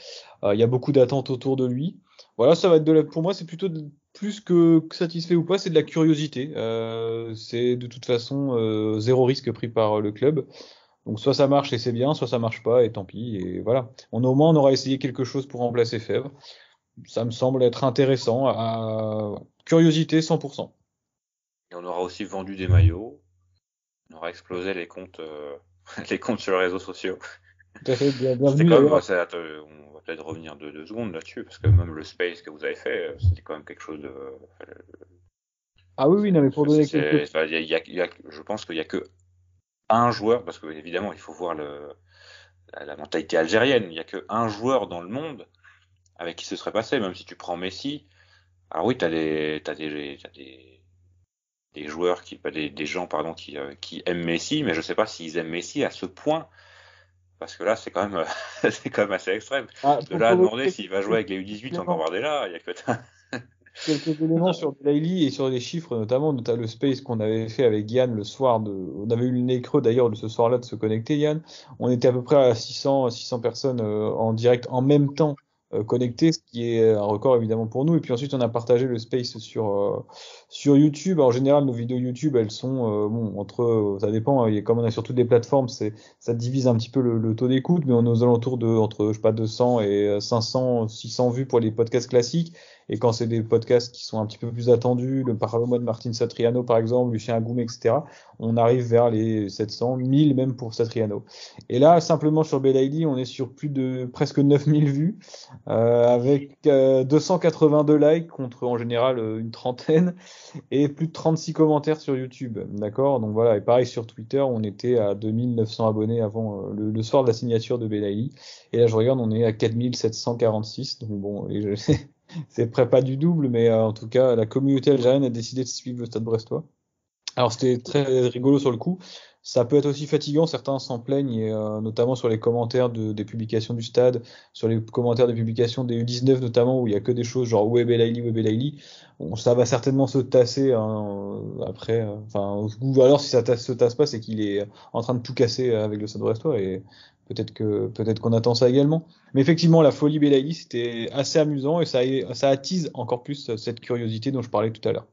Il y a beaucoup d'attentes autour de lui. Voilà, ça va être pour moi, c'est plutôt plus que satisfait ou pas, c'est de la curiosité. C'est de toute façon zéro risque pris par le club. Donc soit ça marche et c'est bien, soit ça marche pas et tant pis. Et voilà. Au moins on aura essayé quelque chose pour remplacer Fèvre. Ça me semble être intéressant. Curiosité 100%. Et on aura aussi vendu des maillots. On aura explosé les comptes, les comptes sur les réseaux sociaux. Tout à fait, C'était bienvenue quand même, d'ailleurs. on va peut-être revenir 2 secondes là-dessus, parce que même le space que vous avez fait, c'était quand même quelque chose de. Ah oui, oui, non, mais pour donner quelques. Enfin, je pense qu'il y a que un joueur, parce que évidemment, il faut voir la mentalité algérienne. Il y a que un joueur dans le monde avec qui ce serait passé, même si tu prends Messi. Alors oui, des joueurs des gens, pardon, qui aiment Messi, mais je sais pas s'ils aiment Messi à ce point. Parce que là, c'est quand même, c'est quand même assez extrême. Ah, De pour, là à pour donner demander s'il va jouer avec les U18 encore éléments, Bardella, il y a que quelques éléments sur Belaïli et sur les chiffres, notamment le space qu'on avait fait avec Yann le soir on avait eu le nez creux d'ailleurs de ce soir-là de se connecter, Yann. On était à peu près à 600 personnes en direct en même temps connectées, ce qui est un record évidemment pour nous. Et puis ensuite, on a partagé le space sur YouTube. En général, nos vidéos YouTube, elles sont bon ça dépend. Comme on est sur toutes les plateformes, ça divise un petit peu le taux d'écoute, mais on est aux alentours de entre je sais pas 200 et 500, 600 vues pour les podcasts classiques. Et quand c'est des podcasts qui sont un petit peu plus attendus, le Parlement de Martin Satriano par exemple, Lucien Agoum, etc., on arrive vers les 700, 1000 même pour Satriano. Et là, simplement sur Belaïli, on est sur plus de presque 9000 vues, avec 282 likes contre en général une trentaine, et plus de 36 commentaires sur YouTube. D'accord? Donc voilà, et pareil sur Twitter, on était à 2900 abonnés avant le soir de la signature de Belaïli. Et là, je regarde, on est à 4746. Donc bon, c'est près pas du double, mais en tout cas, la communauté algérienne a décidé de suivre le Stade brestois. Alors c'était très rigolo sur le coup. Ça peut être aussi fatigant, certains s'en plaignent, et, notamment sur les commentaires des publications du stade, sur les commentaires des publications des U19 notamment, où il y a que des choses genre où est Belaïli, où est Belaïli. Bon, ça va certainement se tasser hein, après. Enfin, ou alors si se tasse pas, c'est qu'il est en train de tout casser avec le Stade brestois, et peut-être qu'on attend ça également. Mais effectivement, la folie Belaïli, c'était assez amusant, et ça attise encore plus cette curiosité dont je parlais tout à l'heure.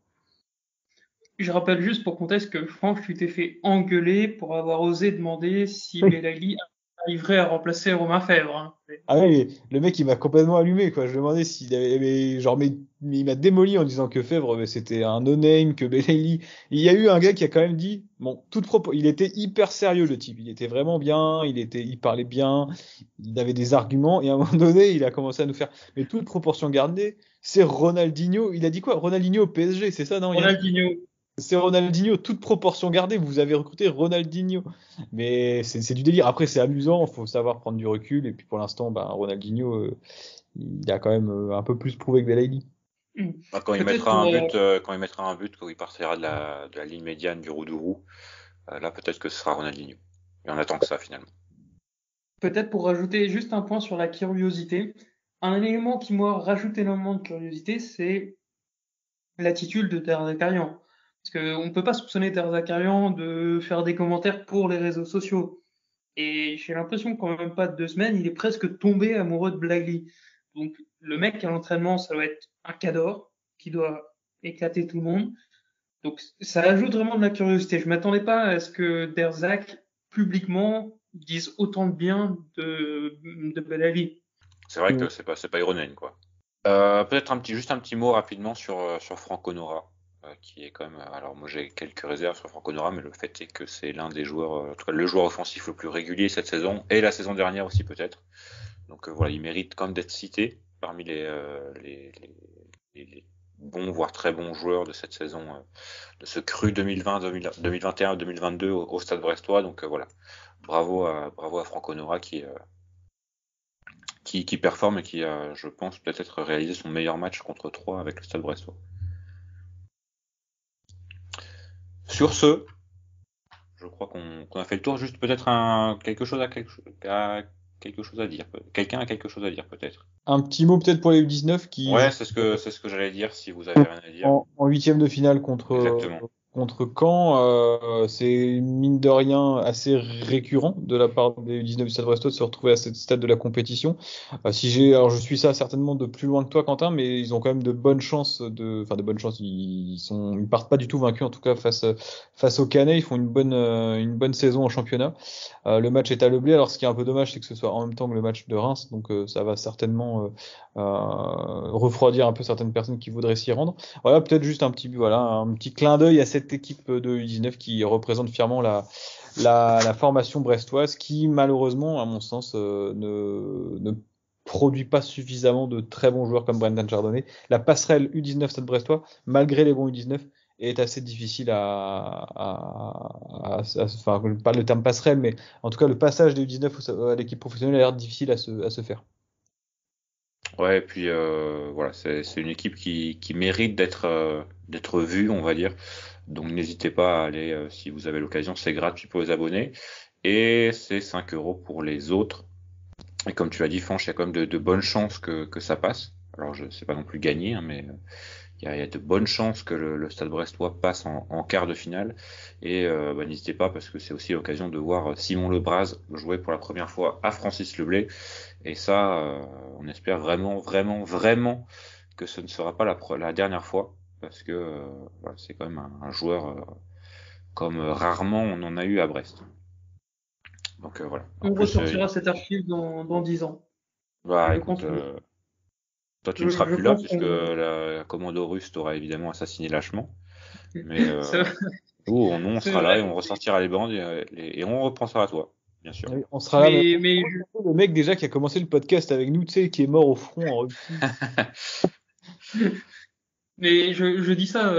Je rappelle juste pour contexte que Franck, tu t'es fait engueuler pour avoir osé demander si Belaïli arriverait à remplacer Romain Fèvre. Hein. Ah ouais, le mec, il m'a complètement allumé, quoi. Je me demandais s'il avait, mais il m'a démoli en disant que Fèvre, mais c'était un no-name, que Belaïli. Il y a eu un gars qui a quand même dit, bon, il était hyper sérieux, le type. Il était vraiment bien, il parlait bien, il avait des arguments, et à un moment donné, il a commencé à nous faire, mais toute proportion gardée, c'est Ronaldinho. Il a dit quoi? Ronaldinho au PSG, c'est ça, non? Il a dit, Ronaldinho. c'est Ronaldinho, toute proportion gardée, vous avez recruté Ronaldinho. Mais c'est du délire. Après, c'est amusant, il faut savoir prendre du recul. Et puis pour l'instant, Ronaldinho, il a quand même un peu plus prouvé que Belaïli. Quand il Peut-être mettra pour, un but, quand il partira de la ligne médiane du Roudourou, là peut-être que ce sera Ronaldinho. Et on attend que ça finalement. peut-être pour rajouter juste un point sur la curiosité, un élément qui m'a rajouté énormément de curiosité, c'est l'attitude de Ter Zakarian. Parce qu'on ne peut pas soupçonner Ter Zakarian de faire des commentaires pour les réseaux sociaux. Et j'ai l'impression qu'en même pas de 2 semaines, il est presque tombé amoureux de Blagly. Donc le mec à l'entraînement, ça doit être un cador qui doit éclater tout le monde. Donc ça ajoute vraiment de la curiosité. Je m'attendais pas à ce que Derzak publiquement dise autant de bien de Belali. C'est vrai que c'est pas ironien quoi. Peut-être juste un petit mot rapidement sur Franco Nora, qui est quand même. Alors moi j'ai quelques réserves sur Franco Nora, mais le fait est que c'est l'un des joueurs, en tout cas le joueur offensif le plus régulier cette saison et la saison dernière aussi peut-être. Donc voilà, il mérite quand même d'être cité parmi les bons voire très bons joueurs de cette saison, de ce cru 2020, 2021, 2022 au Stade Brestois. Donc voilà, bravo à Franco Nora qui performe et qui a, je pense, peut-être réalisé son meilleur match contre 3 avec le Stade Brestois. Sur ce, je crois qu'on a fait le tour. Juste peut-être quelque chose à dire. Quelqu'un a quelque chose à dire peut-être. Un petit mot peut-être pour les U19 qui Ouais, jouent c'est ce que j'allais dire si vous avez rien à dire. en huitième de finale Exactement. contre Caen. C'est mine de rien assez récurrent de la part des U19 du Stade Brestois de se retrouver à cette stade de la compétition. Alors je suis ça certainement de plus loin que toi, Quentin, mais ils ont quand même de bonnes chances enfin de bonnes chances. Ils partent pas du tout vaincus en tout cas face au Canet. Ils font une bonne saison en championnat. Le match est à Leblé. Alors ce qui est un peu dommage, c'est que ce soit en même temps que le match de Reims, donc ça va certainement refroidir un peu certaines personnes qui voudraient s'y rendre. Voilà, peut-être juste un petit clin d'œil à cette équipe de U19 qui représente fièrement la formation brestoise, qui malheureusement, à mon sens, ne produit pas suffisamment de très bons joueurs comme Brendan Chardonnay. La passerelle U19 Stade Brestois, malgré les bons U19, est assez difficile enfin, pas le terme passerelle, mais en tout cas, le passage des U19 à l'équipe professionnelle a l'air difficile à se faire. Ouais, et puis voilà, c'est une équipe qui mérite d'être vue, on va dire. Donc n'hésitez pas à aller, si vous avez l'occasion, c'est gratuit pour les abonnés et c'est 5 € pour les autres. Et comme tu l'as dit, Fanch, il y a quand même de bonnes chances que ça passe. Alors je sais pas non plus gagner, hein, mais il y a de bonnes chances que le Stade Brestois passe en quart de finale. Et n'hésitez pas parce que c'est aussi l'occasion de voir Simon Lebras jouer pour la première fois à Francis Leblay. Et ça, on espère vraiment, vraiment, vraiment que ce ne sera pas la dernière fois. Parce que voilà, c'est quand même un joueur comme rarement on en a eu à Brest. Donc voilà. En On plus, ressortira cette archive dans 10 ans. Je écoute, compte. toi tu ne seras Je plus là pense puisque qu'on. la commando russe t'aura évidemment assassiné lâchement. Mais C'est nous, on c'est sera là et vrai. on ressortira les bandes et on repensera à toi, bien sûr. Oui, on sera là, Mais le mec déjà qui a commencé le podcast avec nous, tu sais, qui est mort au front en rugby. mais je dis ça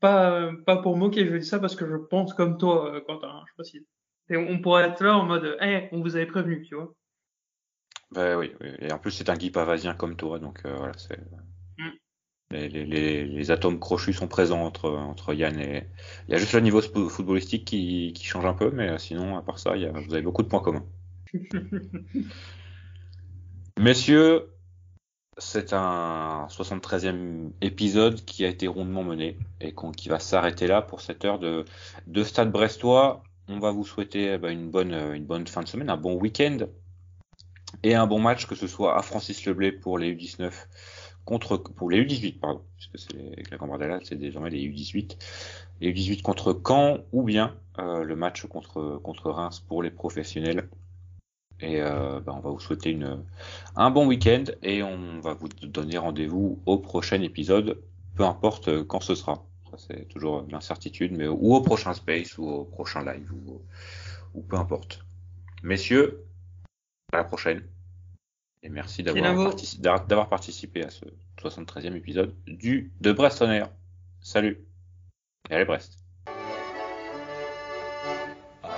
pas pour moquer, je dis ça parce que je pense comme toi, Quentin. Hein, je sais pas si. Et on pourrait être là en mode, on vous avait prévenu, tu vois. Bah oui, oui. Et en plus c'est un Guy Pavasien comme toi, donc voilà, c'est Mm. les atomes crochus sont présents entre Yann et. Il y a juste le niveau footballistique qui change un peu, mais sinon à part ça, vous avez beaucoup de points communs. Messieurs, c'est un 73e épisode qui a été rondement mené et qui va s'arrêter là pour cette heure de Stade Brestois. On va vous souhaiter une bonne fin de semaine, un bon week-end et un bon match, que ce soit à Francis Leblay pour les U19 pour les U18, pardon, puisque c'est avec la Gambardella, c'est désormais les U18. Les U18 contre Caen ou bien le match contre Reims pour les professionnels Et on va vous souhaiter un bon week-end et on va vous donner rendez-vous au prochain épisode, peu importe quand ce sera. Ça, c'est toujours l'incertitude, mais ou au prochain Space ou au prochain live ou peu importe. Messieurs, à la prochaine. Et merci d'avoir participé à ce 73e épisode de Brest On Air. Salut. Et allez Brest.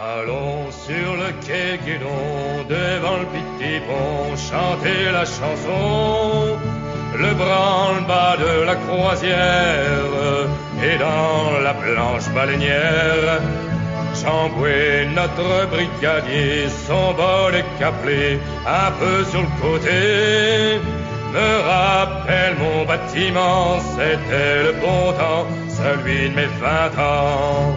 Allons sur le quai Guédon, devant le petit pont, chanter la chanson. Le branle-bas de la croisière et dans la planche baleinière. Jean-Boué, notre brigadier, son bol caplé, un peu sur le côté, me rappelle mon bâtiment, c'était le bon temps, celui de mes 20 ans.